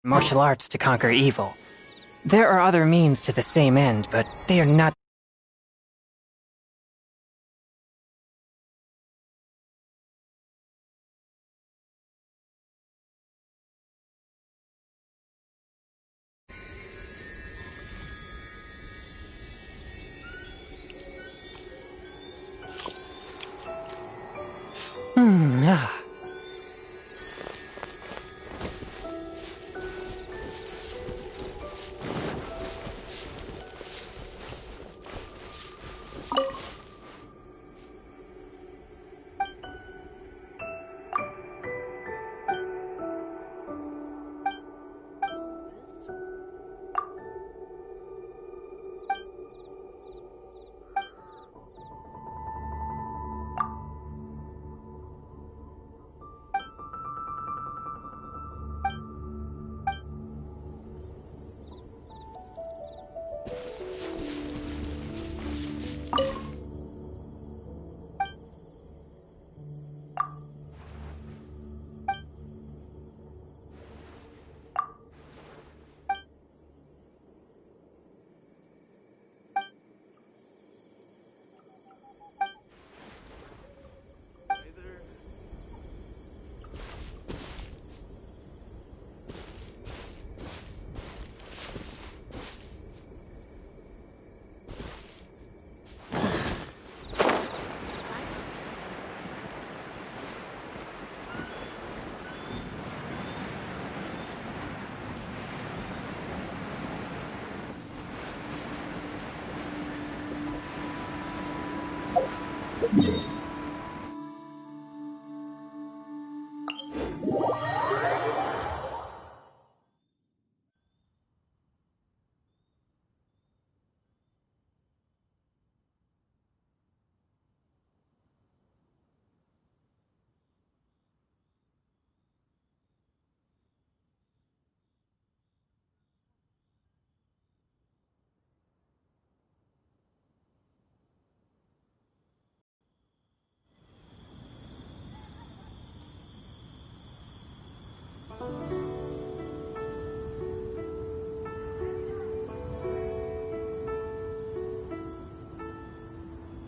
Martial arts to conquer evil. There are other means to the same end, but they are not. Ah.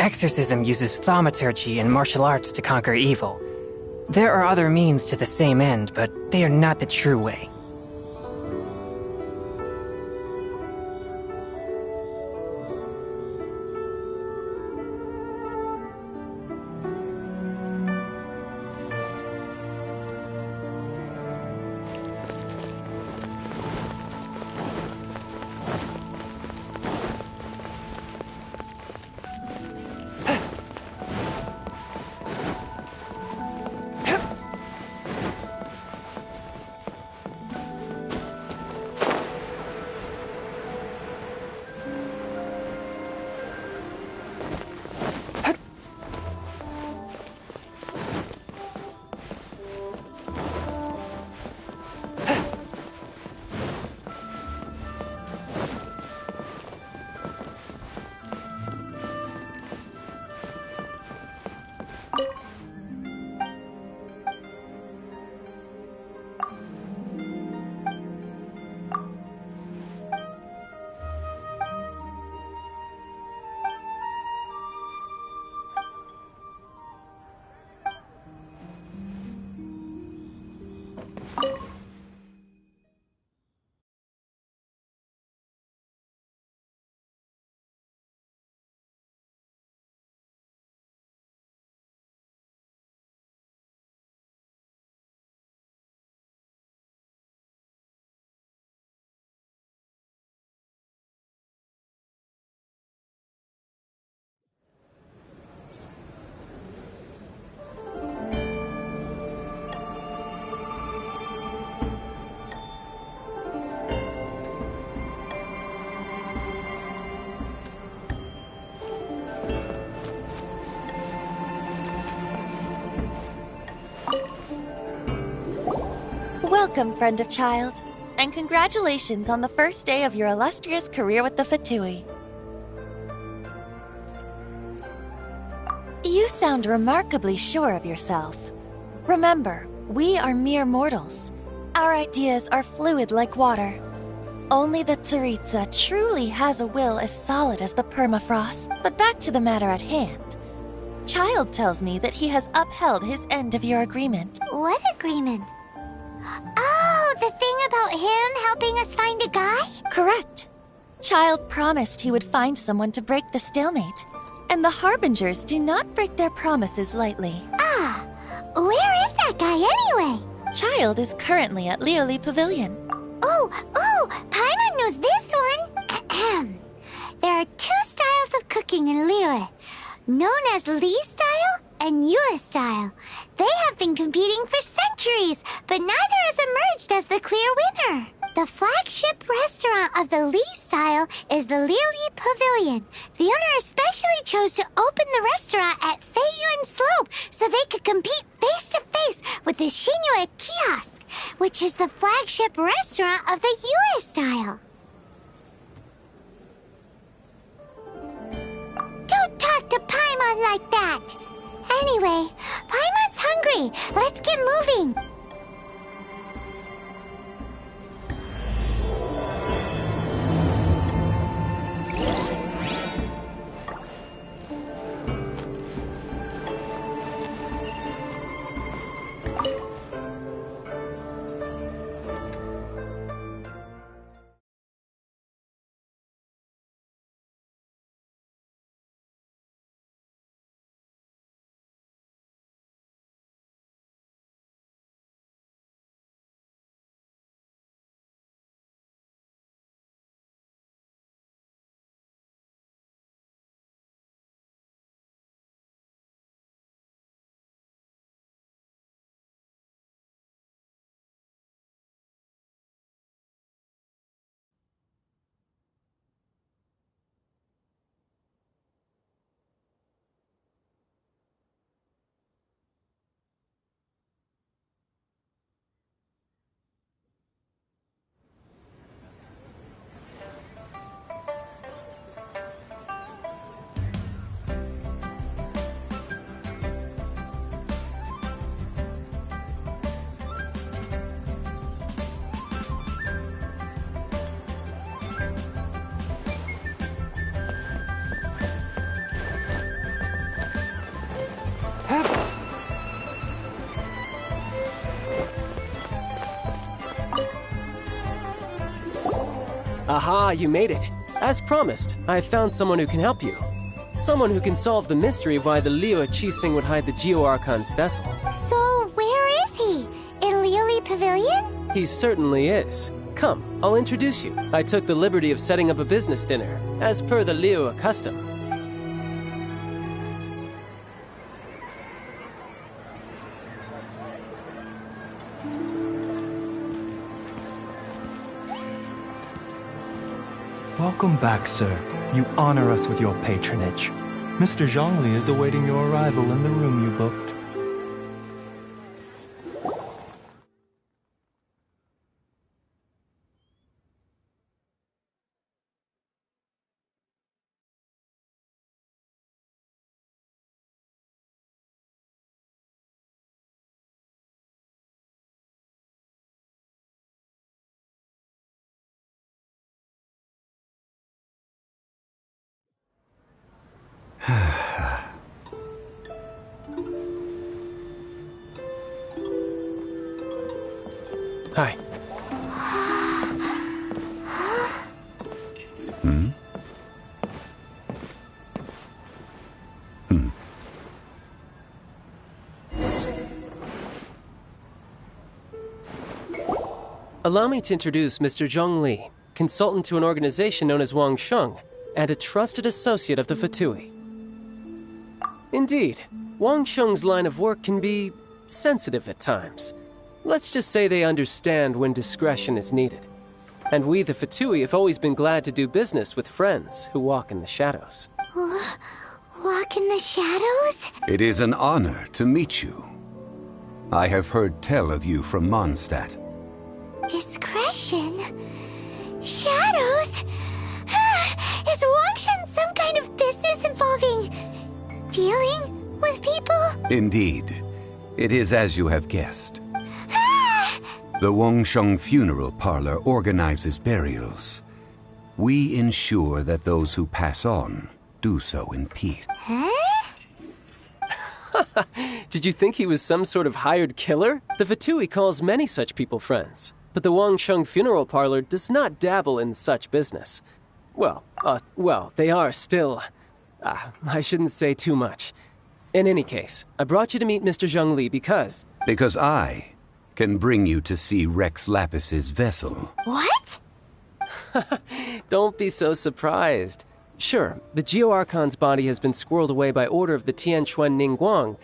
Exorcism uses thaumaturgy and martial arts to conquer evil. There are other means to the same end, but they are not the true way. Welcome, friend of child, and congratulations on the first day of your illustrious career with the Fatui. You sound remarkably sure of yourself. Remember, we are mere mortals. Our ideas are fluid like water. Only the Tsaritsa truly has a will as solid as the permafrost. But back to the matter at hand. Child tells me that he has upheld his end of your agreement. What agreement? Oh, the thing about him helping us find a guy? Correct. Child promised he would find someone to break the stalemate. And the Harbingers do not break their promises lightly. Ah, where is that guy anyway? Child is currently at Lioli Pavilion. Oh, Paimon knows this one. There are two styles of cooking in Liyue, known as Li style and Yue style. They have been competing for centuries, but neither has emerged as the clear winner. The flagship restaurant of the Li style is the Lioli Pavilion. The owner especially chose to open the restaurant at Feiyuan Slope so they could compete face-to-face with the Shinue Kiosk, which is the flagship restaurant of the Yue style. Don't talk to Paimon like that! Anyway, Paimon's hungry. Let's get moving. Aha, you made it. As promised, I found someone who can help you. Someone who can solve the mystery of why the Liu Qixing would hide the Geo Archon's vessel. So, where is he? In Liuli Pavilion? He certainly is. Come, I'll introduce you. I took the liberty of setting up a business dinner, as per the Liu custom. Welcome back, sir. You honor us with your patronage. Mr. Zhongli is awaiting your arrival in the room you booked. Hi. Allow me to introduce Mr. Zhong Li, consultant to an organization known as Wang Sheng, and a trusted associate of the Fatui. Indeed, Wang Sheng's line of work can be sensitive at times. Let's just say they understand when discretion is needed. And we, the Fatui, have always been glad to do business with friends who walk in the shadows. Walk in the shadows? It is an honor to meet you. I have heard tell of you from Mondstadt. Discretion? Shadows? Is Wangshan some kind of business involving dealing with people? Indeed. It is as you have guessed. The Wangsheng Funeral Parlor organizes burials. We ensure that those who pass on do so in peace. Did you think he was some sort of hired killer? The Fatui calls many such people friends, but the Wangsheng Funeral Parlor does not dabble in such business. Well, they are still... I shouldn't say too much. In any case, I brought you to meet Mr. Zhong Li because... Because I can bring you to see Rex Lapis's vessel. What? Don't be so surprised. Sure, the Geo Archon's body has been squirreled away by order of the Tianquan Ningguang.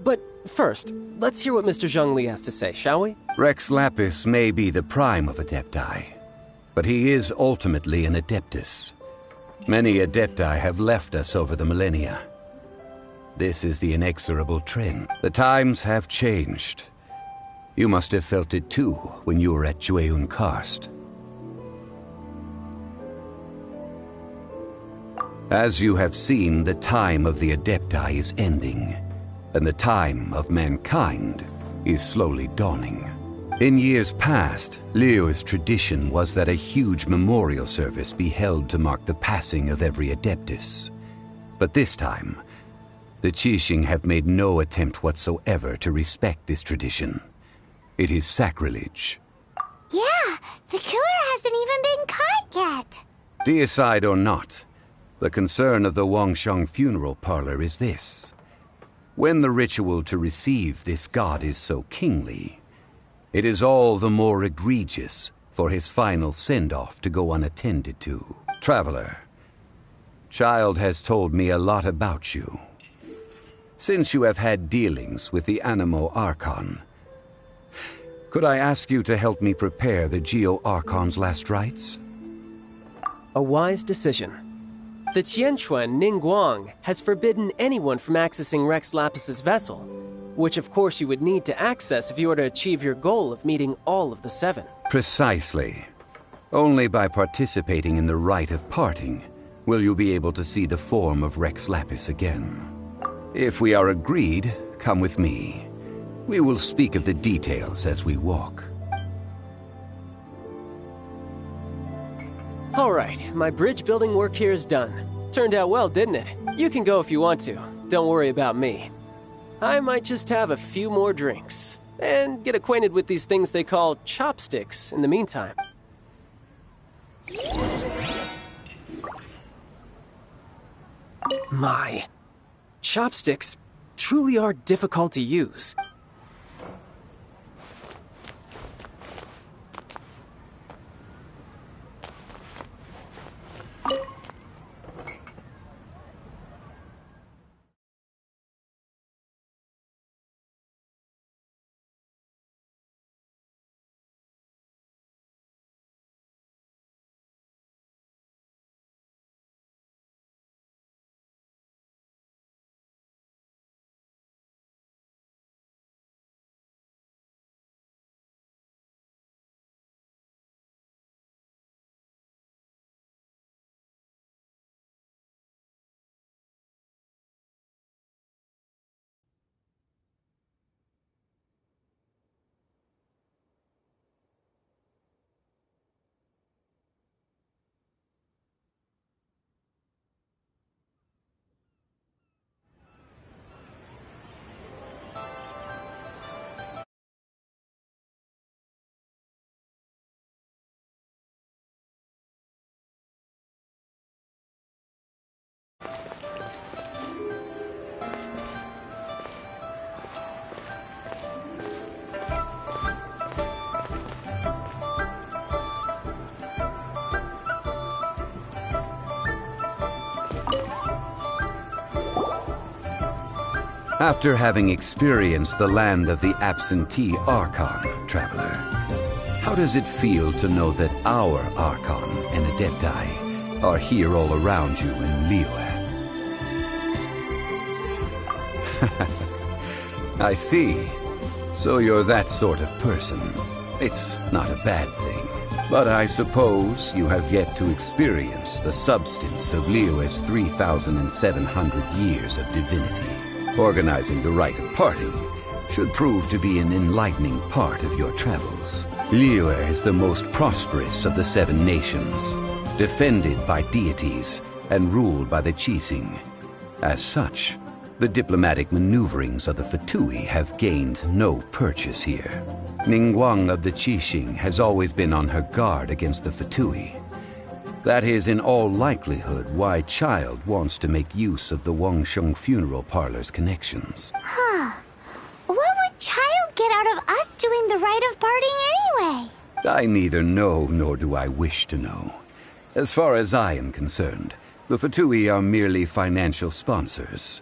But first, let's hear what Mr. Zhong Li has to say, shall we? Rex Lapis may be the prime of Adepti, but he is ultimately an Adeptus. Many Adepti have left us over the millennia. This is the inexorable trend. The times have changed. You must have felt it too when you were at Jueyun Karst. As you have seen, the time of the Adepti is ending, and the time of mankind is slowly dawning. In years past, Liu's tradition was that a huge memorial service be held to mark the passing of every Adeptus. But this time, the Qixing have made no attempt whatsoever to respect this tradition. It is sacrilege. Yeah, the killer hasn't even been caught yet. Deicide or not, the concern of the Wangsheng Funeral Parlor is this. When the ritual to receive this god is so kingly, it is all the more egregious for his final send-off to go unattended to. Traveler, Child has told me a lot about you. Since you have had dealings with the Animo Archon, could I ask you to help me prepare the Geo Archon's last rites? A wise decision. The Tianquan Ningguang has forbidden anyone from accessing Rex Lapis's vessel, which of course you would need to access if you were to achieve your goal of meeting all of the seven. Precisely. Only by participating in the rite of parting will you be able to see the form of Rex Lapis again. If we are agreed, come with me. We will speak of the details as we walk. All right, my bridge building work here is done. Turned out well, didn't it? You can go if you want to. Don't worry about me. I might just have a few more drinks and get acquainted with these things they call chopsticks in the meantime. My. Chopsticks truly are difficult to use. After having experienced the land of the absentee Archon, traveler, how does it feel to know that our Archon and Adepti are here all around you in Liyue? I see. So you're that sort of person. It's not a bad thing. But I suppose you have yet to experience the substance of Liyue's 3,700 years of divinity. Organizing the rite of parting should prove to be an enlightening part of your travels. Liyue is the most prosperous of the 7 nations, defended by deities and ruled by the Qixing. As such, the diplomatic maneuverings of the Fatui have gained no purchase here. Ningguang of the Qixing has always been on her guard against the Fatui. That is in all likelihood why Child wants to make use of the Wangsheng funeral parlor's connections. Huh. What would Child get out of us doing the rite of parting anyway? I neither know nor do I wish to know. As far as I am concerned, the Fatui are merely financial sponsors.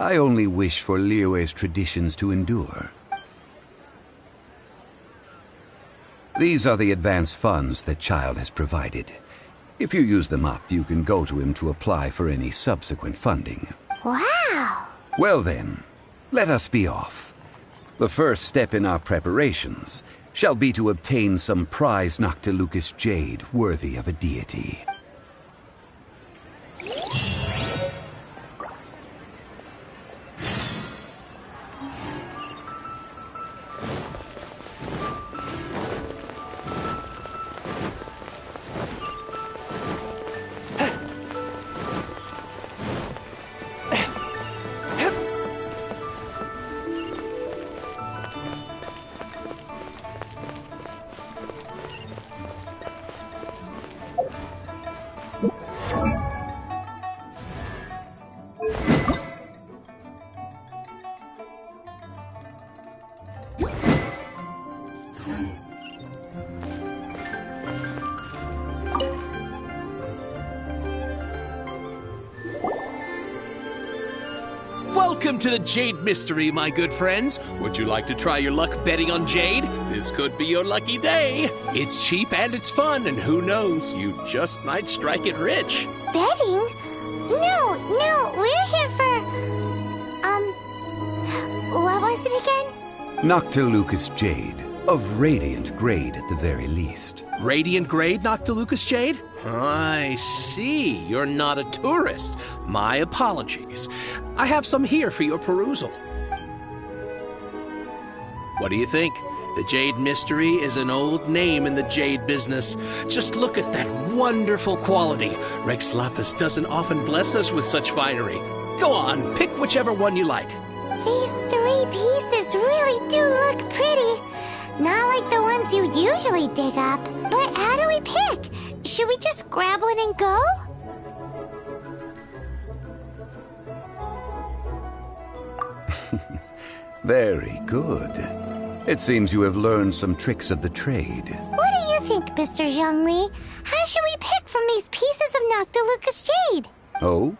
I only wish for Liyue's traditions to endure. These are the advance funds that Child has provided. If you use them up, you can go to him to apply for any subsequent funding. Wow! Well then, let us be off. The first step in our preparations shall be to obtain some prized Noctilucous jade worthy of a deity. Welcome to the Jade Mystery, my good friends. Would you like to try your luck betting on Jade? This could be your lucky day. It's cheap and it's fun, and who knows, you just might strike it rich. Betting? No, we're here for... what was it again? Noctilucous jade, of radiant grade at the very least. Radiant grade Noctilucous jade? I see. You're not a tourist. My apologies. I have some here for your perusal. What do you think? The Jade Mystery is an old name in the jade business. Just look at that wonderful quality. Rex Lapis doesn't often bless us with such finery. Go on, pick whichever one you like. These 3 pieces really do look pretty. Not like the ones you usually dig up. But how do we pick? Should we just grab one and go? Very good. It seems you have learned some tricks of the trade. What do you think, Mr. Zhongli? How should we pick from these pieces of Noctilucous jade? Oh?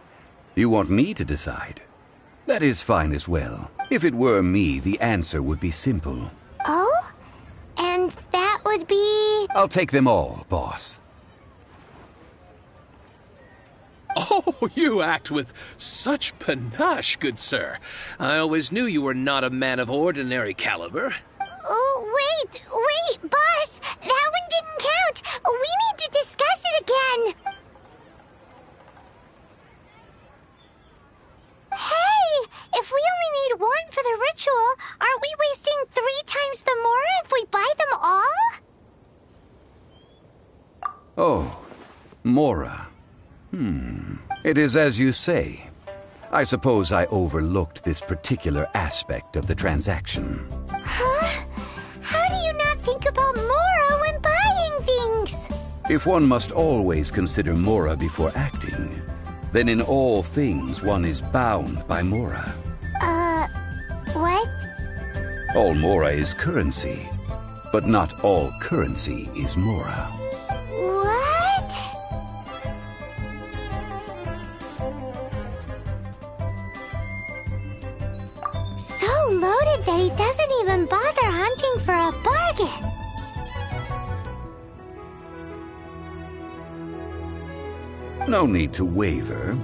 You want me to decide? That is fine as well. If it were me, the answer would be simple. Oh? And that would be... I'll take them all, boss. Oh, you act with such panache, good sir. I always knew you were not a man of ordinary caliber. Oh, wait, boss! That one didn't count! We need to discuss it again! Hey! If we only need one for the ritual, aren't we wasting 3 times the Mora if we buy them all? Oh, Mora. It is as you say. I suppose I overlooked this particular aspect of the transaction. Huh? How do you not think about Mora when buying things? If one must always consider Mora before acting, then in all things one is bound by Mora. What? All Mora is currency, but not all currency is Mora. What? So loaded that he doesn't even bother hunting for a bargain. No need to waver.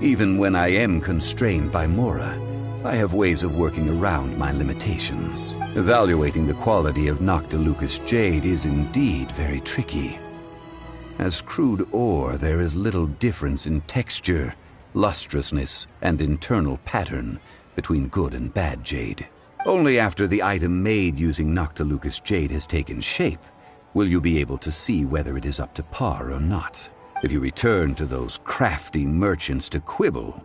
Even when I am constrained by Mora, I have ways of working around my limitations. Evaluating the quality of Noctilucous jade is indeed very tricky. As crude ore, there is little difference in texture, lustrousness, and internal pattern between good and bad jade. Only after the item made using Noctilucous jade has taken shape will you be able to see whether it is up to par or not. If you return to those crafty merchants to quibble,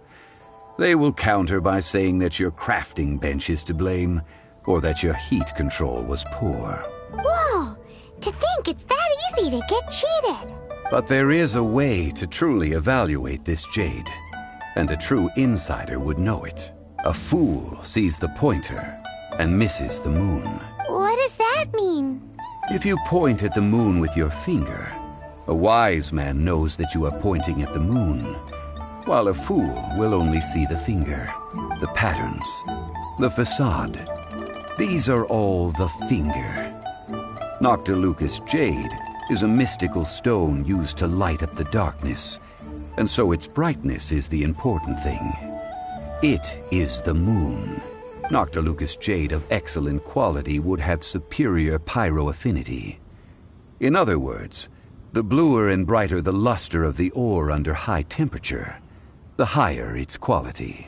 they will counter by saying that your crafting bench is to blame, or that your heat control was poor. Whoa! To think it's that easy to get cheated! But there is a way to truly evaluate this jade, and a true insider would know it. A fool sees the pointer and misses the moon. What does that mean? If you point at the moon with your finger, a wise man knows that you are pointing at the moon, while a fool will only see the finger, the patterns, the facade. These are all the finger. Noctilucous jade is a mystical stone used to light up the darkness, and so its brightness is the important thing. It is the moon. Noctilucous jade of excellent quality would have superior pyroaffinity. In other words, the bluer and brighter the luster of the ore under high temperature, the higher its quality.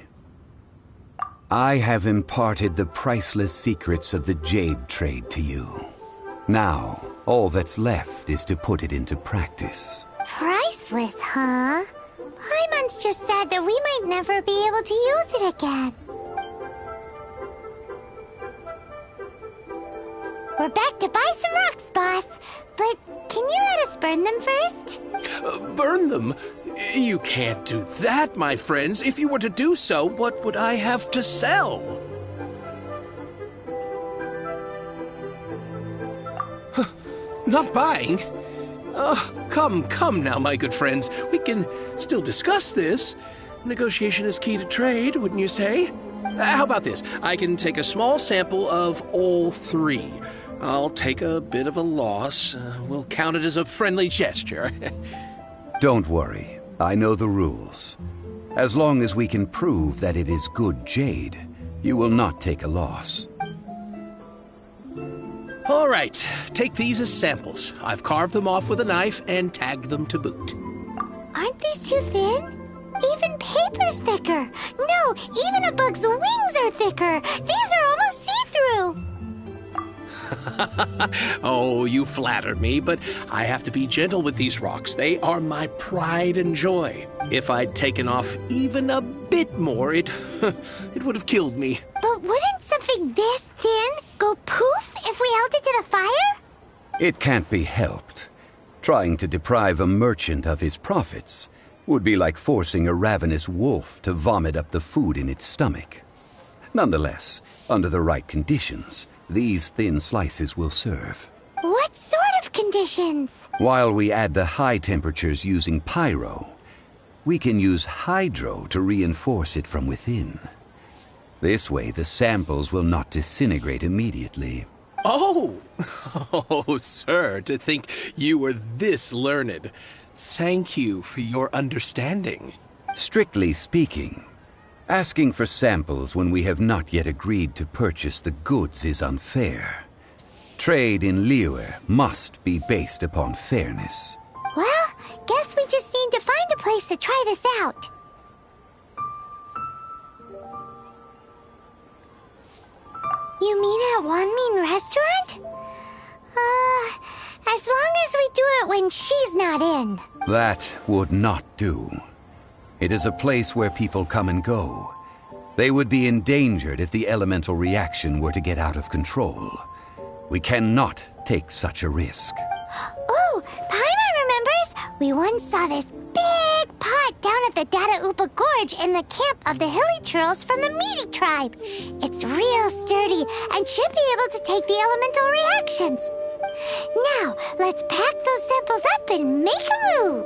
I have imparted the priceless secrets of the jade trade to you. Now, all that's left is to put it into practice. Priceless, huh? Paimon's just said that we might never be able to use it again. We're back to buy some rocks, boss. But can you let us burn them first? Burn them? You can't do that, my friends. If you were to do so, what would I have to sell? Not buying? Come now, my good friends. We can still discuss this. Negotiation is key to trade, wouldn't you say? How about this? I can take a small sample of all 3. I'll take a bit of a loss. We'll count it as a friendly gesture. Don't worry. I know the rules. As long as we can prove that it is good jade, you will not take a loss. All right, take these as samples. I've carved them off with a knife and tagged them to boot. Aren't these too thin? Even paper's thicker. No, even a bug's wings are thicker. These are almost see-through. Oh, you flatter me, but I have to be gentle with these rocks. They are my pride and joy. If I'd taken off even a bit more, it would have killed me. But wouldn't something this thin go poof if we held it to the fire? It can't be helped. Trying to deprive a merchant of his profits would be like forcing a ravenous wolf to vomit up the food in its stomach. Nonetheless, under the right conditions, these thin slices will serve. What sort of conditions? While we add the high temperatures using pyro, we can use hydro to reinforce it from within. This way, the samples will not disintegrate immediately. Oh! Oh, sir, to think you were this learned. Thank you for your understanding. Strictly speaking, asking for samples when we have not yet agreed to purchase the goods is unfair. Trade in Liyue must be based upon fairness. Well, guess we just need to find a place to try this out. You mean at Wanmin Restaurant? As long as we do it when she's not in. That would not do. It is a place where people come and go. They would be endangered if the elemental reaction were to get out of control. We cannot take such a risk. Oh, Paimon remembers? We once saw this big pot down at the Dada Upa Gorge in the camp of the hilly churls from the Meaty tribe. It's real sturdy and should be able to take the elemental reactions. Now, let's pack those samples up and make a move.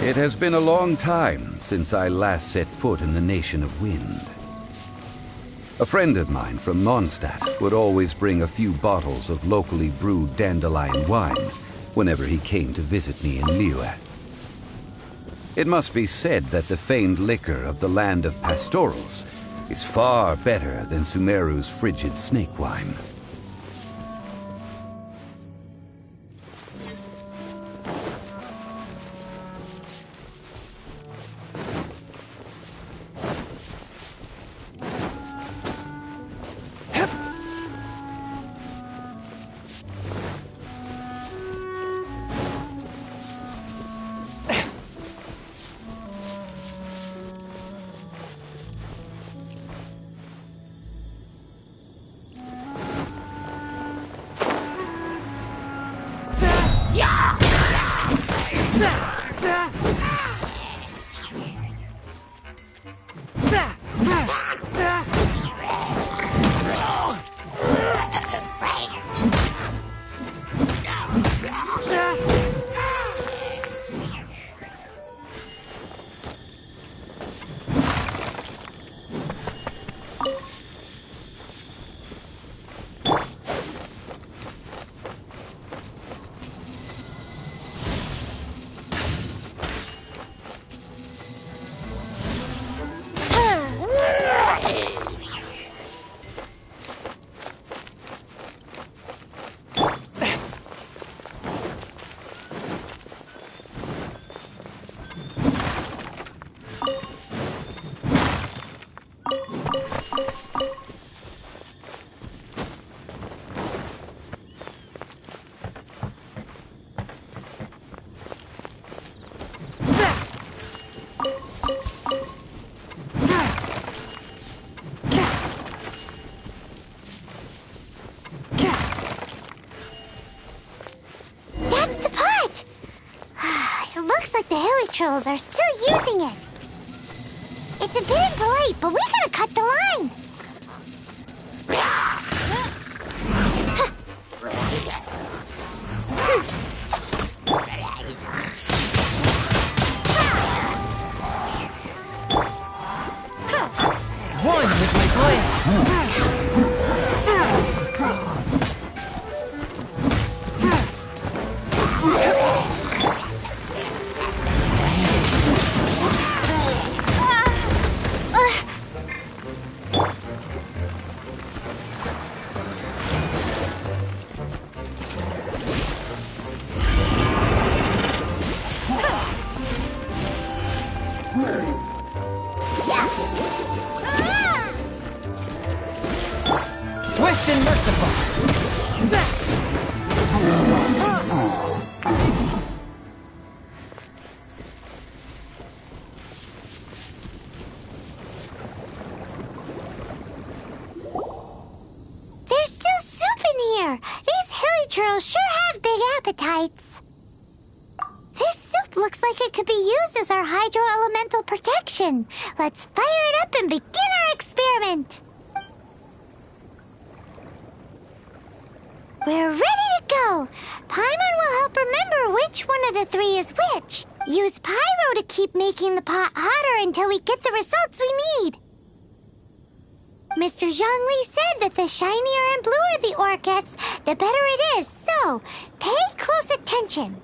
It has been a long time since I last set foot in the Nation of Wind. A friend of mine from Mondstadt would always bring a few bottles of locally brewed dandelion wine whenever he came to visit me in Liyue. It must be said that the famed liquor of the land of pastorals is far better than Sumeru's frigid snake wine. Trolls are still using it. It's a bit impolite, but we gotta cut the line. and merciful. There's still soup in here. These hilly churls sure have big appetites. This soup looks like it could be used as our hydro-elemental protection. Let's fire it up and begin our experiment. We're ready to go. Paimon will help remember which one of the three is which. Use pyro to keep making the pot hotter until we get the results we need. Mr. Zhongli said that the shinier and bluer the ore gets, the better it is. So, pay close attention.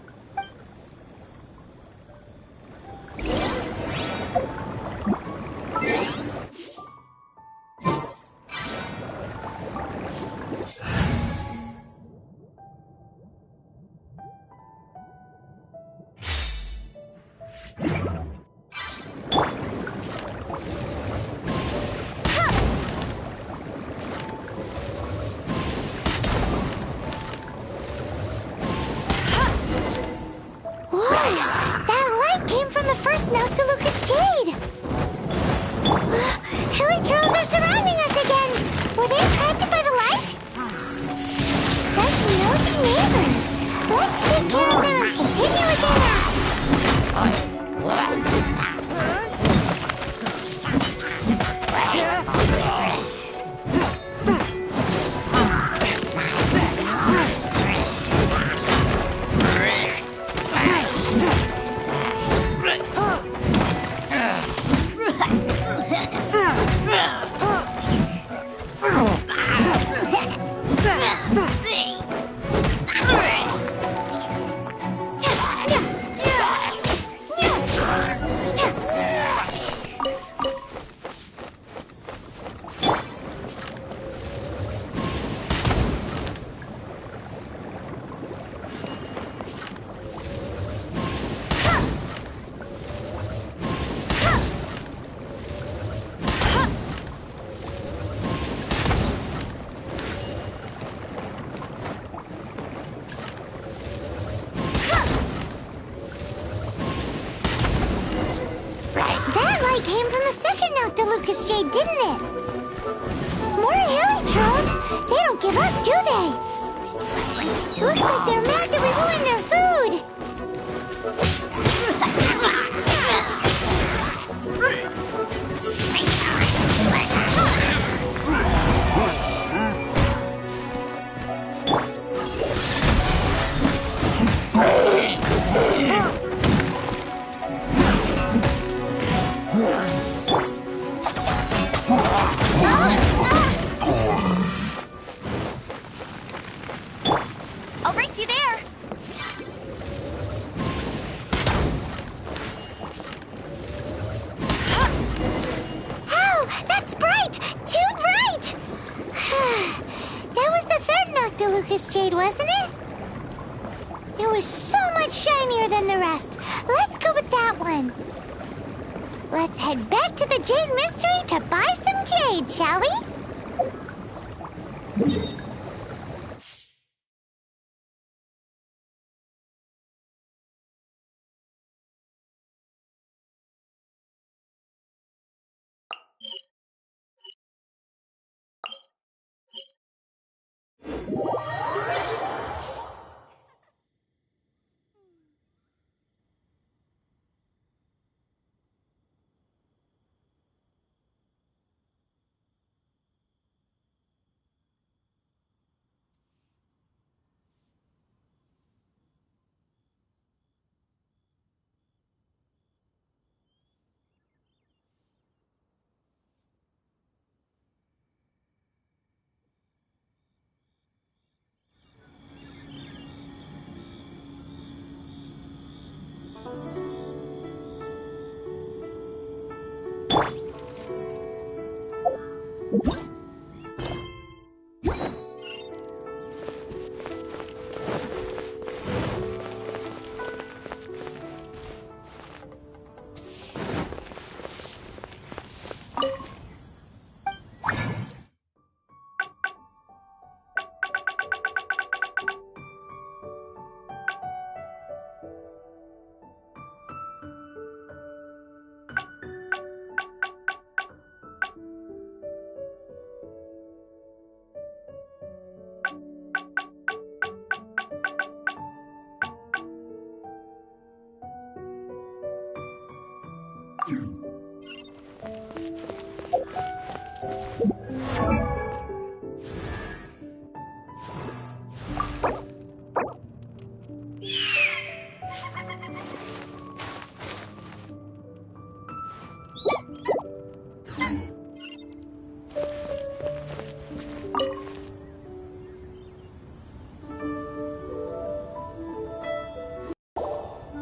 Hilly trolls are surrounding us again! Were they attracted by the light? Such nosy neighbors! Let's take care of them and continue with their nap! Came from the second note to Lucas Jade, didn't it? More hilly trolls? They don't give up, do they? Looks like they're mad that we ruined their food. I'll race you there! Oh, that's bright! Too bright! That was the third Noctilucous Jade, wasn't it? It was so much shinier than the rest. Let's go with that one. Let's head back to the Jade Mystery to buy some jade, shall we?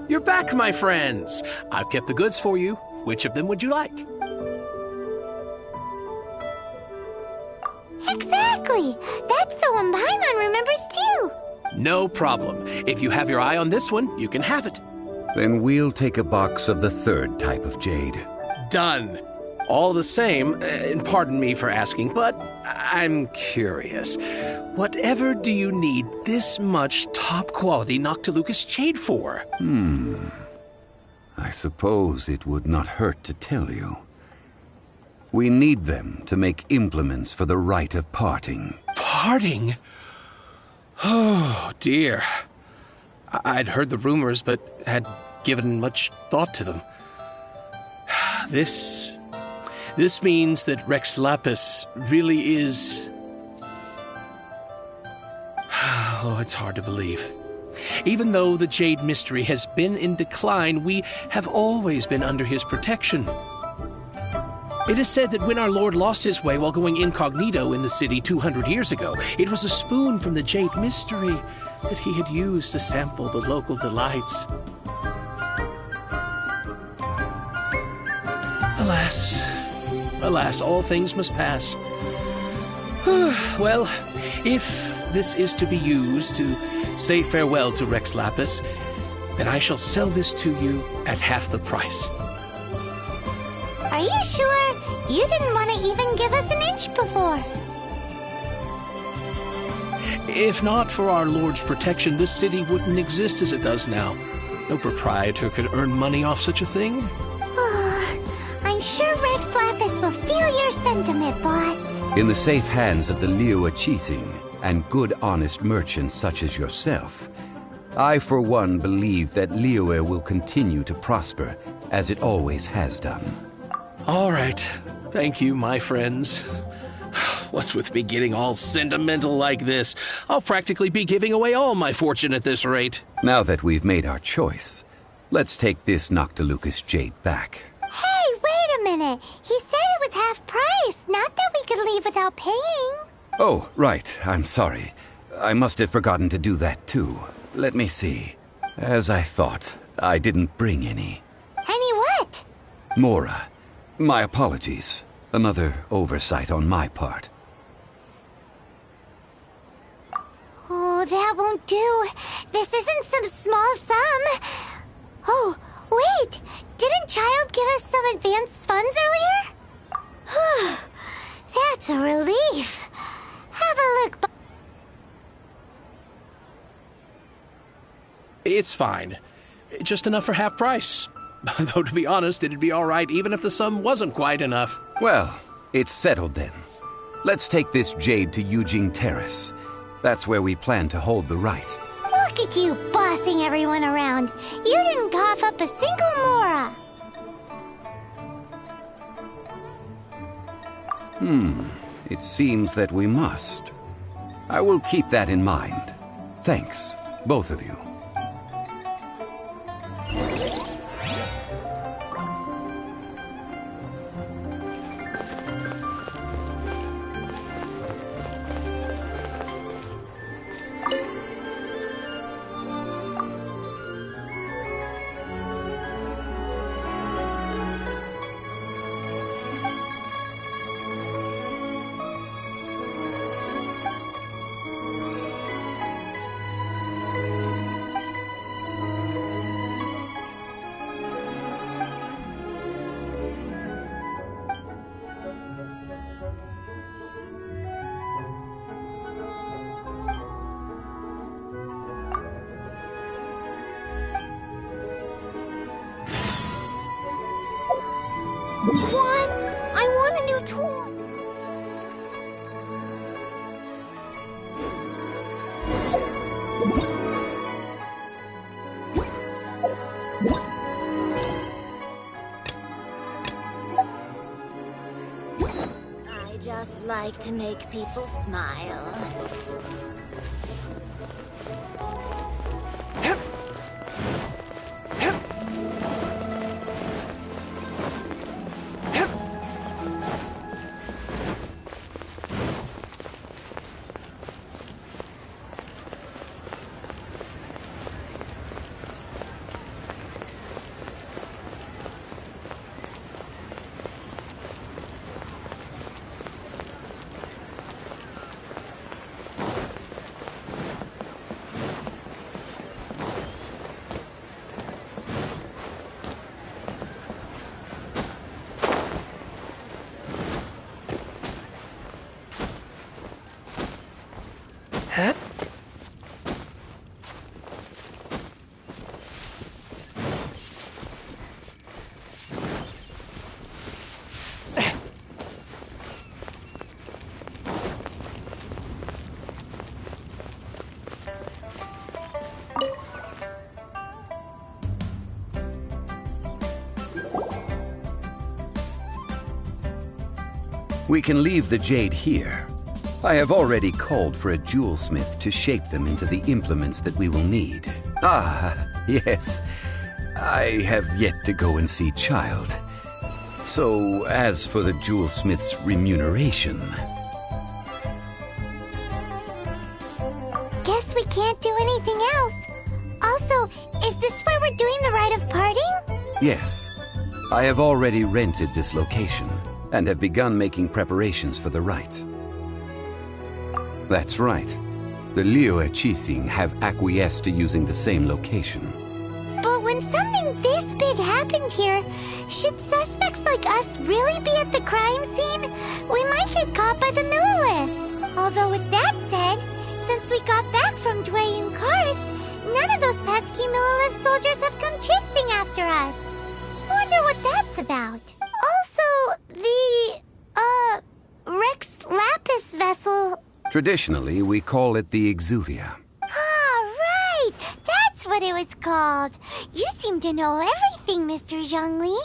You're back, my friends. I've kept the goods for you. Which of them would you like? Exactly! That's the one Paimon remembers too! No problem. If you have your eye on this one, you can have it. Then we'll take a box of the third type of jade. Done. All the same, and pardon me for asking, but I'm curious. Whatever do you need this much top-quality Noctilucous jade for? I suppose it would not hurt to tell you. We need them to make implements for the rite of parting. Parting? Oh, dear. I'd heard the rumors, but had given much thought to them. This means that Rex Lapis really is... Oh, it's hard to believe. Even though the Jade Mystery has been in decline, we have always been under his protection. It is said that when our Lord lost his way while going incognito in the city 200 years ago, it was a spoon from the Jade Mystery that he had used to sample the local delights. Alas, all things must pass. Well, if this is to be used to say farewell to Rex Lapis, then I shall sell this to you at half the price. Are you sure? You didn't want to even give us an inch before. If not for our Lord's protection, this city wouldn't exist as it does now. No proprietor could earn money off such a thing. I'm sure Rex Lapis will feel your sentiment, boss. In the safe hands of the Liu Chising and good honest merchants such as yourself, I for one believe that Liyue will continue to prosper as it always has done. All right. Thank you, my friends. What's with me getting all sentimental like this? I'll practically be giving away all my fortune at this rate. Now that we've made our choice, let's take this Noctilucous jade back. Hey, wait a minute. He said it was half price, not that we could leave without paying. Oh, right. I'm sorry. I must have forgotten to do that too. Let me see. As I thought, I didn't bring any. Any what? Mora. My apologies. Another oversight on my part. Oh, that won't do. This isn't some small sum. Oh, wait. Didn't Child give us some advanced funds earlier? That's a relief. Have a look. It's fine. Just enough for half price. Though, to be honest, it'd be all right even if the sum wasn't quite enough. Well, it's settled then. Let's take this jade to Yujing Terrace. That's where we plan to hold the rite. Look at you bossing everyone around. You didn't cough up a single Mora. It seems that we must. I will keep that in mind. Thanks, both of you. What? I want a new tool. I just like to make people smile. We can leave the jade here. I have already called for a jewelsmith to shape them into the implements that we will need. Ah, yes. I have yet to go and see Child. So, as for the jewelsmith's remuneration... Guess we can't do anything else. Also, is this where we're doing the rite of parting? Yes. I have already rented this location, and have begun making preparations for the rite. That's right. The Liyue Qixing have acquiesced to using the same location. But when something this big happened here, should suspects like us really be at the crime scene? We might get caught by the Millelith. Although with that said, since we got back from Dwayun Karst, none of those pesky Millelith soldiers have come chasing after us. Wonder what that's about. Also, the, Rex Lapis vessel... Traditionally, we call it the Exuvia. Ah, right! That's what it was called. You seem to know everything, Mr. Zhongli.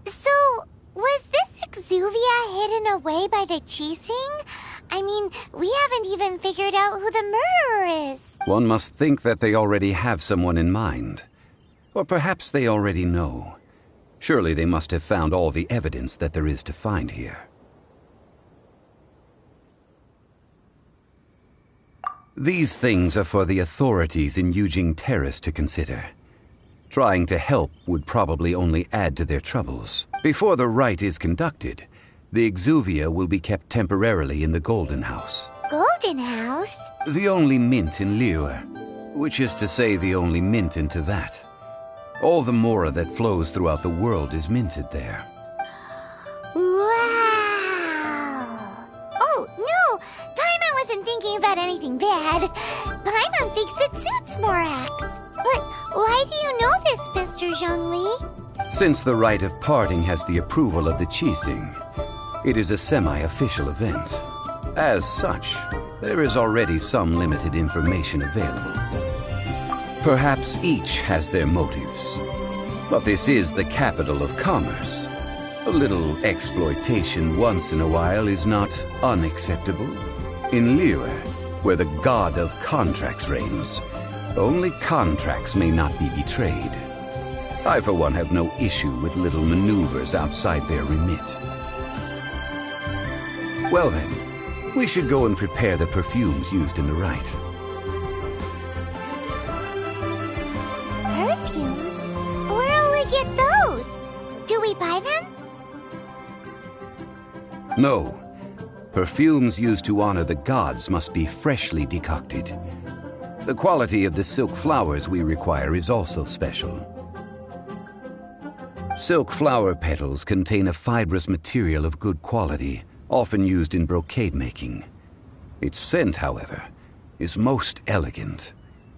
So, was this Exuvia hidden away by the Qixing? I mean, we haven't even figured out who the murderer is. One must think that they already have someone in mind. Or perhaps they already know. Surely they must have found all the evidence that there is to find here. These things are for the authorities in Yujing Terrace to consider. Trying to help would probably only add to their troubles. Before the rite is conducted, the Exuvia will be kept temporarily in the Golden House. Golden House? The only mint in Liyue, which is to say the only mint in Teyvat. All the mora that flows throughout the world is minted there. Wow! Oh, no! Paimon wasn't thinking about anything bad. Paimon thinks it suits Morax. But why do you know this, Mr. Zhongli? Since the rite of parting has the approval of the Qixing, it is a semi-official event. As such, there is already some limited information available. Perhaps each has their motives. But this is the capital of commerce. A little exploitation once in a while is not unacceptable. In Liyue, where the god of contracts reigns, only contracts may not be betrayed. I, for one, have no issue with little maneuvers outside their remit. Well then, we should go and prepare the perfumes used in the rite. Perfumes? Where'll we get those? Do we buy them? No. Perfumes used to honor the gods must be freshly decocted. The quality of the silk flowers we require is also special. Silk flower petals contain a fibrous material of good quality, often used in brocade making. Its scent, however, is most elegant,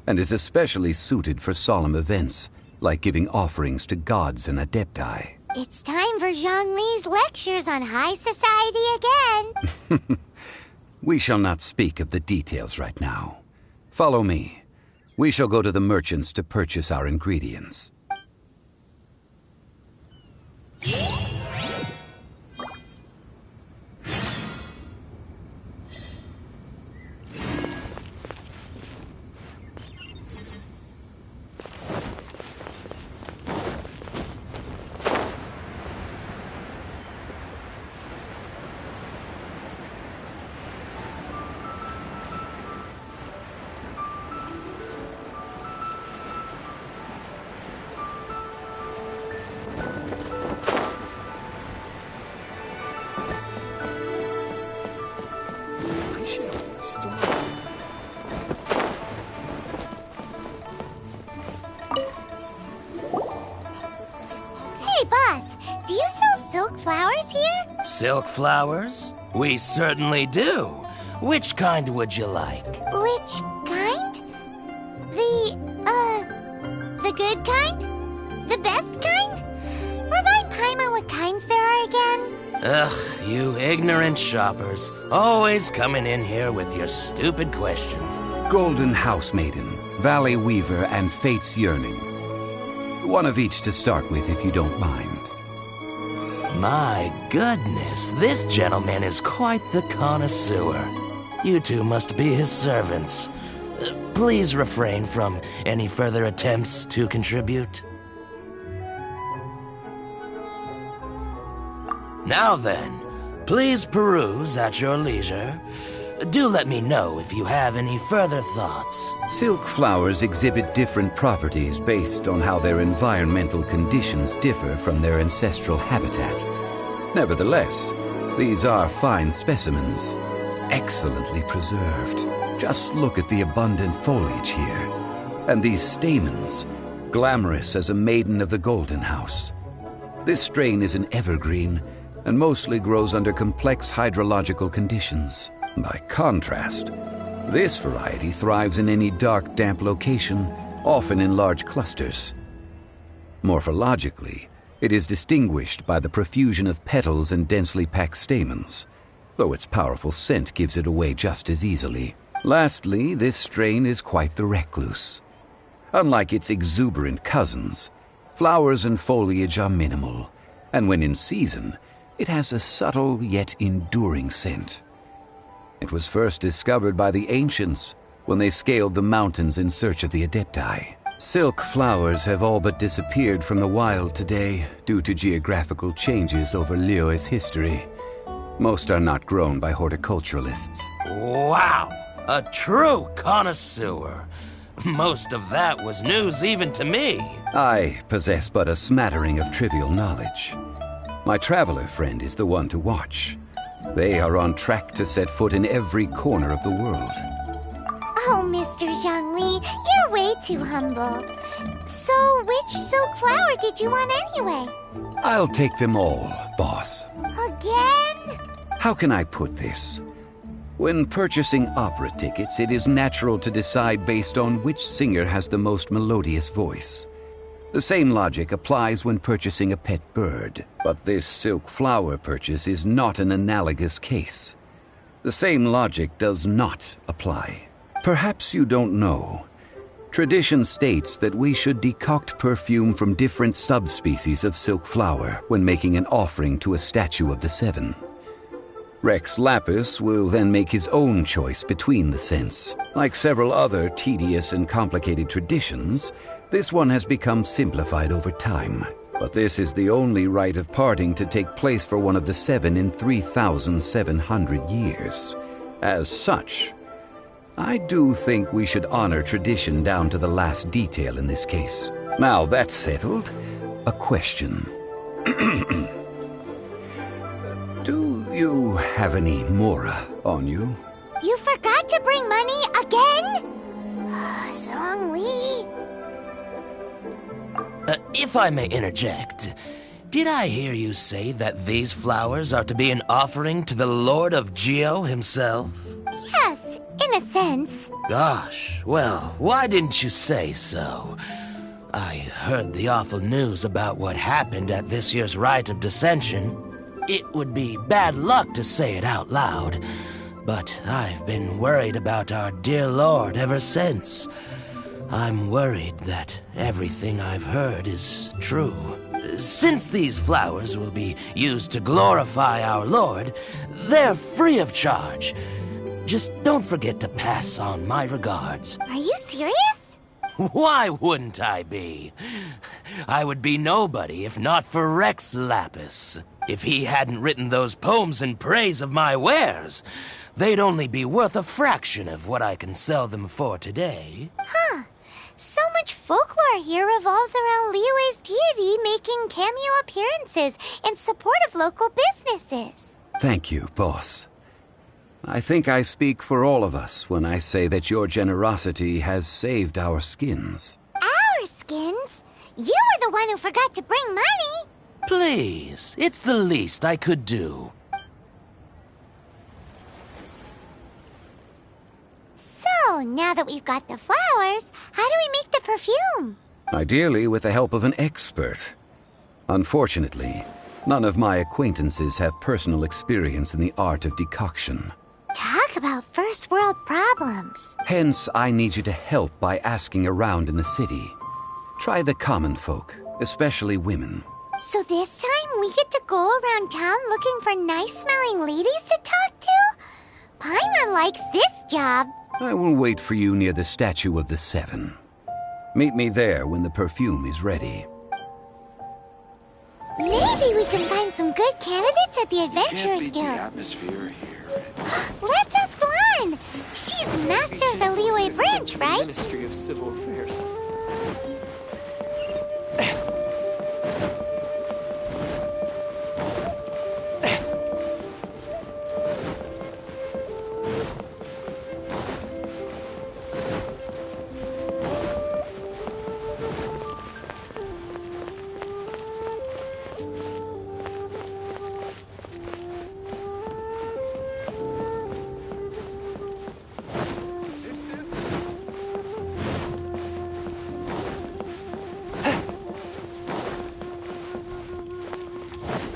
and is especially suited for solemn events, like giving offerings to gods and adepti. It's time for Zhongli's lectures on high society again. We shall not speak of the details right now. Follow me. We shall go to the merchants to purchase our ingredients. Hey, boss, do you sell silk flowers here? Silk flowers? We certainly do. Which kind would you like? Which kind? The good kind? The best kind? Remind Paimon what kinds there are again. Ugh, you ignorant shoppers. Always coming in here with your stupid questions. Golden House Maiden, Valley Weaver, and Fate's Yearning. One of each to start with, if you don't mind. My goodness, this gentleman is quite the connoisseur. You two must be his servants. Please refrain from any further attempts to contribute. Now then, please peruse at your leisure. Do let me know if you have any further thoughts. Silk flowers exhibit different properties based on how their environmental conditions differ from their ancestral habitat. Nevertheless, these are fine specimens, excellently preserved. Just look at the abundant foliage here. And these stamens, glamorous as a maiden of the Golden House. This strain is an evergreen, and mostly grows under complex hydrological conditions. By contrast, this variety thrives in any dark, damp location, often in large clusters. Morphologically, it is distinguished by the profusion of petals and densely packed stamens, though its powerful scent gives it away just as easily. Lastly, this strain is quite the recluse. Unlike its exuberant cousins, flowers and foliage are minimal, and when in season, it has a subtle yet enduring scent. It was first discovered by the ancients when they scaled the mountains in search of the Adepti. Silk flowers have all but disappeared from the wild today due to geographical changes over Liyue's history. Most are not grown by horticulturalists. Wow! A true connoisseur. Most of that was news even to me. I possess but a smattering of trivial knowledge. My traveler friend is the one to watch. They are on track to set foot in every corner of the world. Oh, Mr. Zhongli, you're way too humble. So, which silk flower did you want anyway? I'll take them all, boss. Again? How can I put this? When purchasing opera tickets, it is natural to decide based on which singer has the most melodious voice. The same logic applies when purchasing a pet bird, but this silk flower purchase is not an analogous case. The same logic does not apply. Perhaps you don't know. Tradition states that we should decoct perfume from different subspecies of silk flower when making an offering to a statue of the seven. Rex Lapis will then make his own choice between the scents. Like several other tedious and complicated traditions, this one has become simplified over time. But this is the only rite of parting to take place for one of the seven in 3,700 years. As such, I do think we should honor tradition down to the last detail in this case. Now that's settled, a question. Do you have any mora on you? You forgot to bring money again? Zhongli. If I may interject, did I hear you say that these flowers are to be an offering to the Lord of Geo himself? Yes, in a sense. Gosh, well, why didn't you say so? I heard the awful news about what happened at this year's Rite of Dissension. It would be bad luck to say it out loud, but I've been worried about our dear Lord ever since. I'm worried that everything I've heard is true. Since these flowers will be used to glorify our Lord, they're free of charge. Just don't forget to pass on my regards. Are you serious? Why wouldn't I be? I would be nobody if not for Rex Lapis. If he hadn't written those poems in praise of my wares, they'd only be worth a fraction of what I can sell them for today. Huh. So much folklore here revolves around Liyue's deity making cameo appearances in support of local businesses. Thank you, boss. I think I speak for all of us when I say that your generosity has saved our skins. Our skins? You were the one who forgot to bring money. Please, it's the least I could do. So, now that we've got the flowers, how do we make the perfume? Ideally with the help of an expert. Unfortunately, none of my acquaintances have personal experience in the art of decoction. Talk about first world problems. Hence, I need you to help by asking around in the city. Try the common folk, especially women. So this time we get to go around town looking for nice-smelling ladies to talk to? Paimon likes this job. I will wait for you near the Statue of the Seven. Meet me there when the perfume is ready. Maybe we can find some good candidates at the Adventurers Guild. The atmosphere here. Let's ask Lan. She's master of the Liyue branch, right? Ministry of Civil Affairs.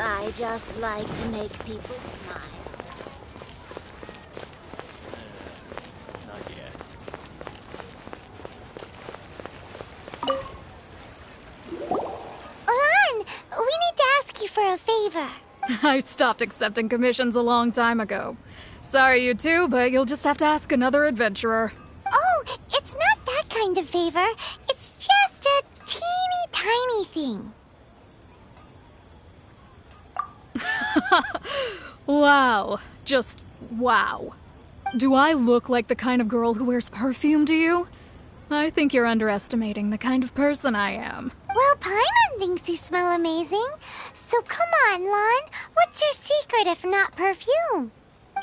I just like to make people smile. Not yet. Lan, we need to ask you for a favor. I stopped accepting commissions a long time ago. Sorry, you two, but you'll just have to ask another adventurer. Oh, it's not that kind of favor. It's just a teeny tiny thing. Wow. Just wow. Do I look like the kind of girl who wears perfume to you? I think you're underestimating the kind of person I am. Well, Paimon thinks you smell amazing. So come on, Lan. What's your secret if not perfume?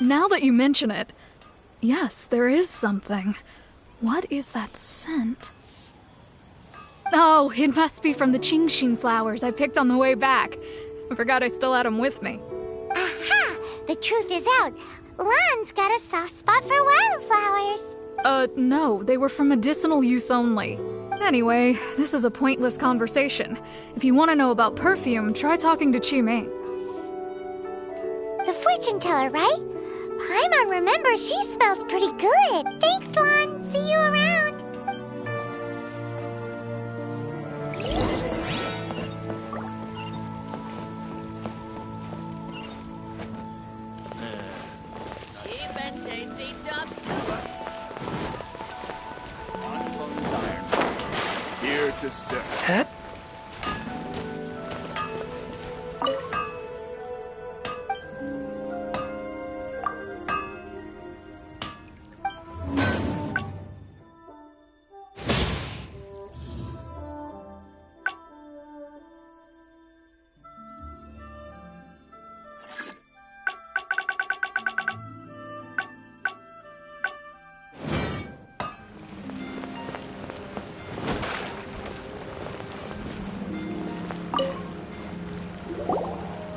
Now that you mention it, yes, there is something. What is that scent? Oh, it must be from the Genshin flowers I picked on the way back. I forgot I still had them with me. Aha! The truth is out. Lan's got a soft spot for wildflowers. No, they were for medicinal use only. Anyway, this is a pointless conversation. If you want to know about perfume, try talking to Qimei. The fortune teller, right? Paimon remembers she smells pretty good. Thanks, Lan. See you around. Cheap and tasty chops. Here to serve.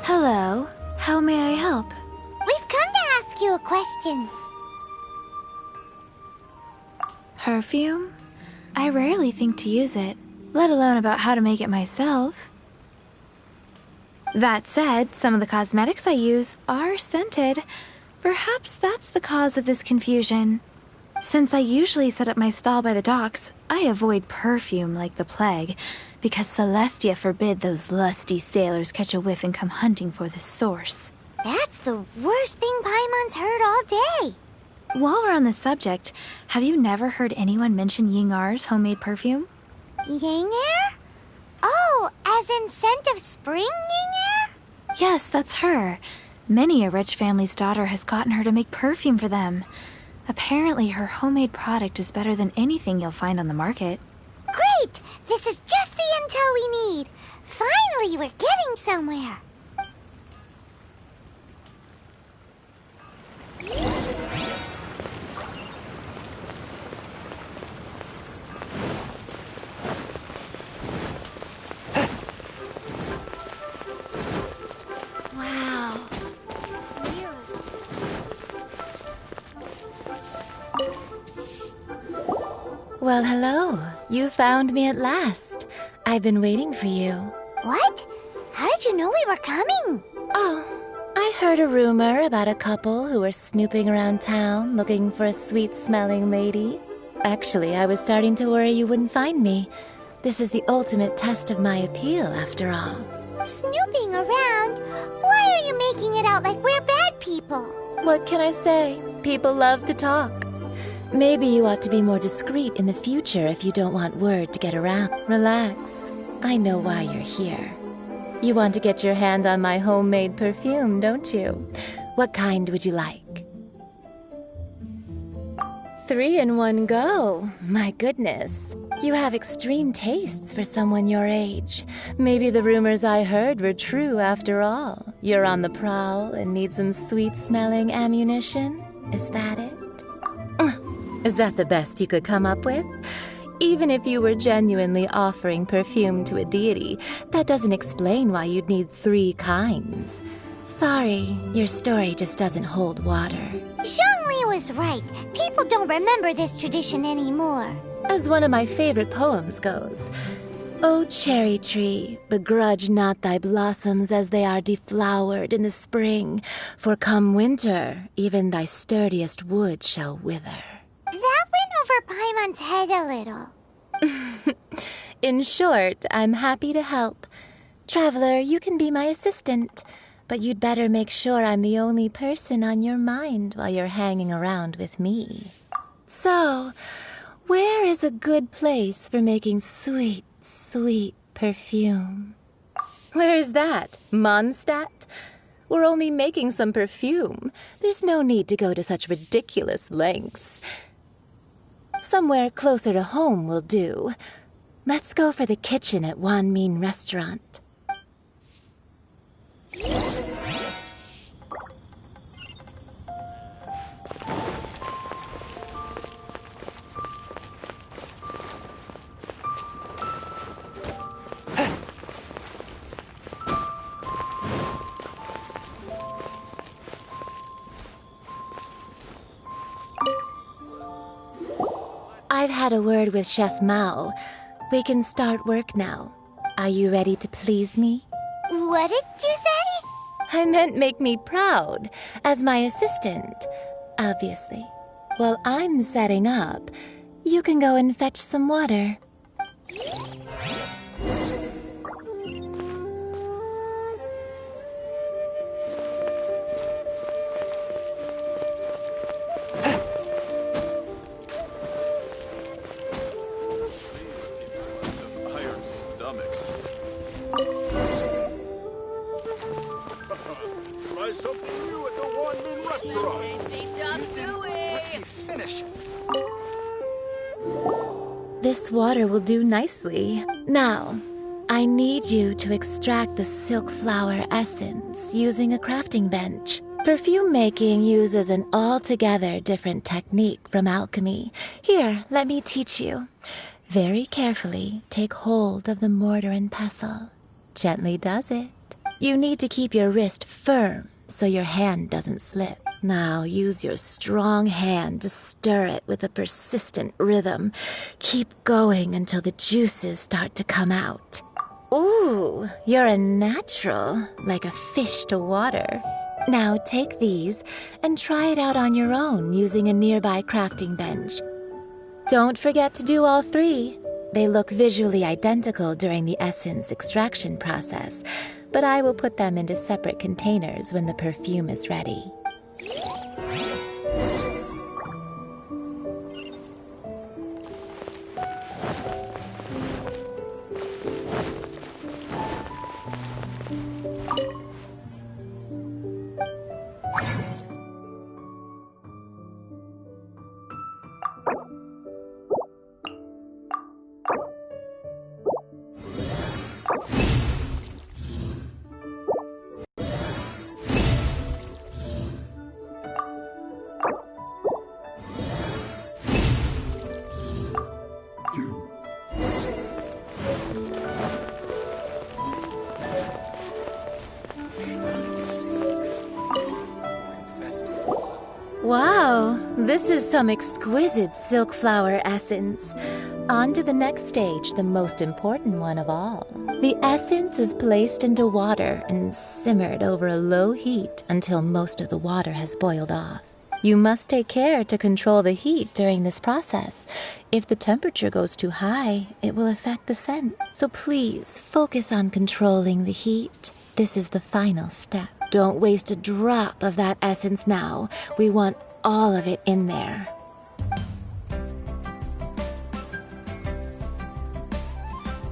Hello. How may I help? We've come to ask you a question. Perfume? I rarely think to use it, let alone about how to make it myself. That said, some of the cosmetics I use are scented. Perhaps that's the cause of this confusion. Since I usually set up my stall by the docks, I avoid perfume like the plague, because Celestia forbid those lusty sailors catch a whiff and come hunting for the source. That's the worst thing Paimon's heard all day. While we're on the subject, have you never heard anyone mention Yingar's homemade perfume? Yingar? Oh, as in scent of spring, Yingar? Yes, that's her. Many a rich family's daughter has gotten her to make perfume for them. Apparently, her homemade product is better than anything you'll find on the market. Great! This is just the intel we need. Finally, we're getting somewhere. Wow. Well, hello. You found me at last. I've been waiting for you. What? How did you know we were coming? Oh, I heard a rumor about a couple who were snooping around town looking for a sweet-smelling lady. Actually, I was starting to worry you wouldn't find me. This is the ultimate test of my appeal, after all. Snooping around? Why are you making it out like we're bad people? What can I say? People love to talk. Maybe you ought to be more discreet in the future if you don't want word to get around. Relax. I know why you're here. You want to get your hand on my homemade perfume, don't you? What kind would you like? 3 in one go. My goodness. You have extreme tastes for someone your age. Maybe the rumors I heard were true after all. You're on the prowl and need some sweet-smelling ammunition? Is that it? Is that the best you could come up with? Even if you were genuinely offering perfume to a deity, that doesn't explain why you'd need 3 kinds. Sorry, your story just doesn't hold water. Zhongli was right. People don't remember this tradition anymore. As one of my favorite poems goes, "O cherry tree, begrudge not thy blossoms as they are deflowered in the spring, for come winter, even thy sturdiest wood shall wither." That went over Paimon's head a little. In short, I'm happy to help. Traveler, you can be my assistant, but you'd better make sure I'm the only person on your mind while you're hanging around with me. So, where is a good place for making sweet, sweet perfume? Where is that? Mondstadt? We're only making some perfume. There's no need to go to such ridiculous lengths. Somewhere closer to home will do. Let's go for the kitchen at Wan Min Restaurant. I've had a word with Chef Mao. We can start work now. Are you ready to please me? What did you say? I meant make me proud, as my assistant, obviously. While I'm setting up, you can go and fetch some water. Try something new at the Wan Min Restaurant. Tasty chop suey. Finish. This water will do nicely. Now, I need you to extract the silk flower essence using a crafting bench. Perfume making uses an altogether different technique from alchemy. Here, let me teach you. Very carefully, take hold of the mortar and pestle. Gently does it. You need to keep your wrist firm so your hand doesn't slip. Now use your strong hand to stir it with a persistent rhythm. Keep going until the juices start to come out. Ooh, you're a natural, like a fish to water. Now take these and try it out on your own using a nearby crafting bench. Don't forget to do all 3. They look visually identical during the essence extraction process, but I will put them into separate containers when the perfume is ready. This is some exquisite silk flower essence. On to the next stage, the most important one of all. The essence is placed into water and simmered over a low heat until most of the water has boiled off. You must take care to control the heat during this process. If the temperature goes too high, it will affect the scent. So please focus on controlling the heat. This is the final step. Don't waste a drop of that essence now. We want all of it in there.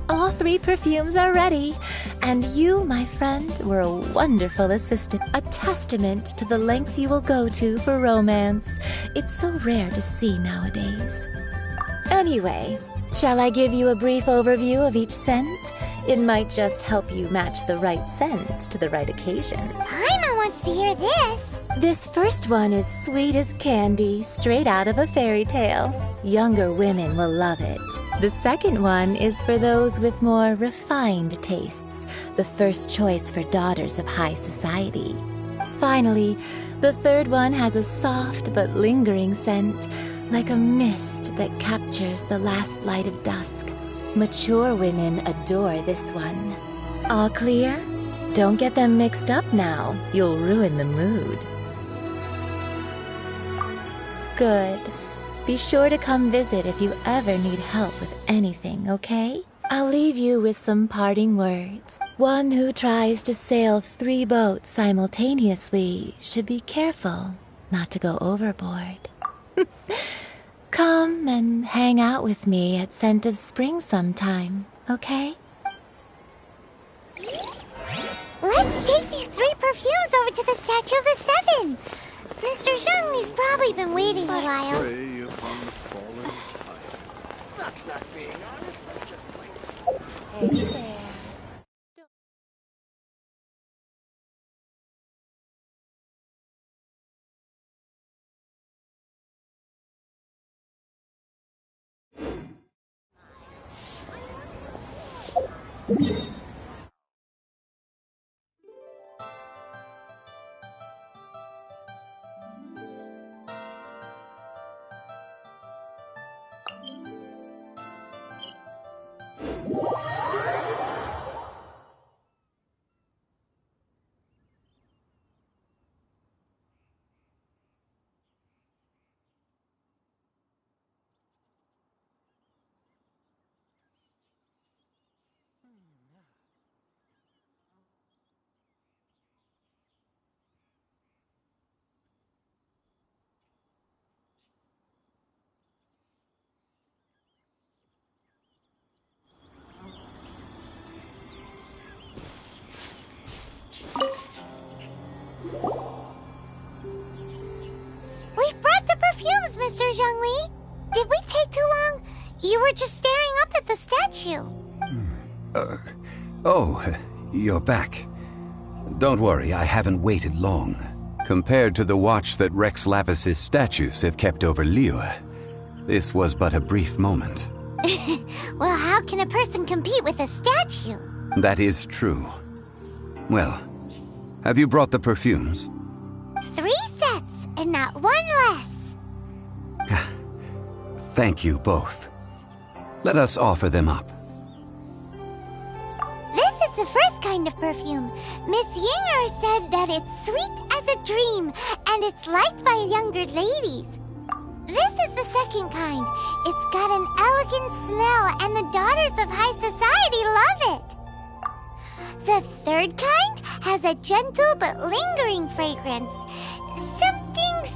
All 3 perfumes are ready, and you, my friend, were a wonderful assistant. A testament to the lengths you will go to for romance. It's so rare to see nowadays. Anyway, shall I give you a brief overview of each scent? It might just help you match the right scent to the right occasion. Paimon wants to hear this. This first one is sweet as candy, straight out of a fairy tale. Younger women will love it. The second one is for those with more refined tastes, the first choice for daughters of high society. Finally, the third one has a soft but lingering scent, like a mist that captures the last light of dusk. Mature women adore this one. All clear? Don't get them mixed up now. You'll ruin the mood. Good. Be sure to come visit if you ever need help with anything, okay? I'll leave you with some parting words. One who tries to sail 3 boats simultaneously should be careful not to go overboard. Come and hang out with me at Scent of Spring sometime, okay? Let's take these 3 perfumes over to the Statue of the Seven. Mr. Zhongli's probably been waiting a while. That's not being honest. That's just plain. Hey there. We've brought the perfumes, Mr. Zhongli. Did we take too long? You were just staring up at the statue. Oh, you're back. Don't worry, I haven't waited long. Compared to the watch that Rex Lapis's statues have kept over Liyue, this was but a brief moment. Well, how can a person compete with a statue? That is true. Well, have you brought the perfumes? 3 sets, and not 1 less. Thank you both. Let us offer them up. This is the first kind of perfume. Miss Yinger said that it's sweet as a dream, and it's liked by younger ladies. This is the second kind. It's got an elegant smell, and the daughters of high society love it. The third kind has a gentle but lingering fragrance.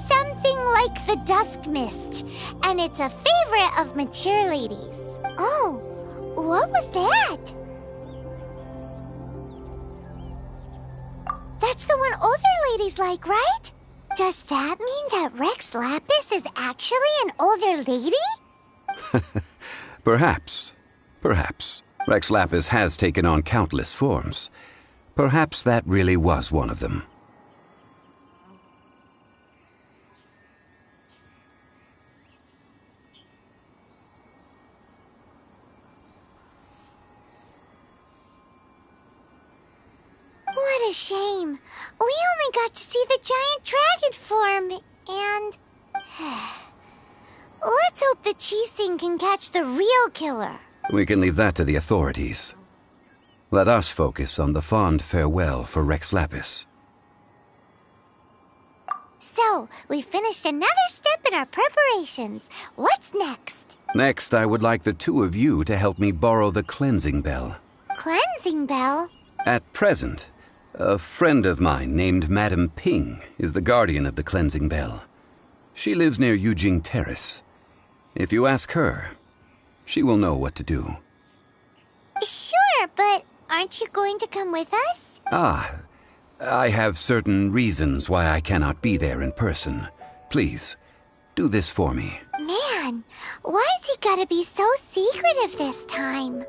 Something like the dusk mist, and it's a favorite of mature ladies. Oh, what was that? That's the one older ladies like, right? Does that mean that Rex Lapis is actually an older lady? Perhaps. Perhaps. Rex Lapis has taken on countless forms. Perhaps that really was one of them. What a shame. We only got to see the giant dragon form, and Let's hope the Qixing can catch the real killer. We can leave that to the authorities. Let us focus on the fond farewell for Rex Lapis. So, we finished another step in our preparations. What's next? Next, I would like the two of you to help me borrow the cleansing bell. Cleansing bell? At present, a friend of mine named Madame Ping is the guardian of the cleansing bell. She lives near Yujing Terrace. If you ask her, she will know what to do. Sure, but aren't you going to come with us? I have certain reasons why I cannot be there in person. Please, do this for me. Man, why's he gotta be so secretive this time?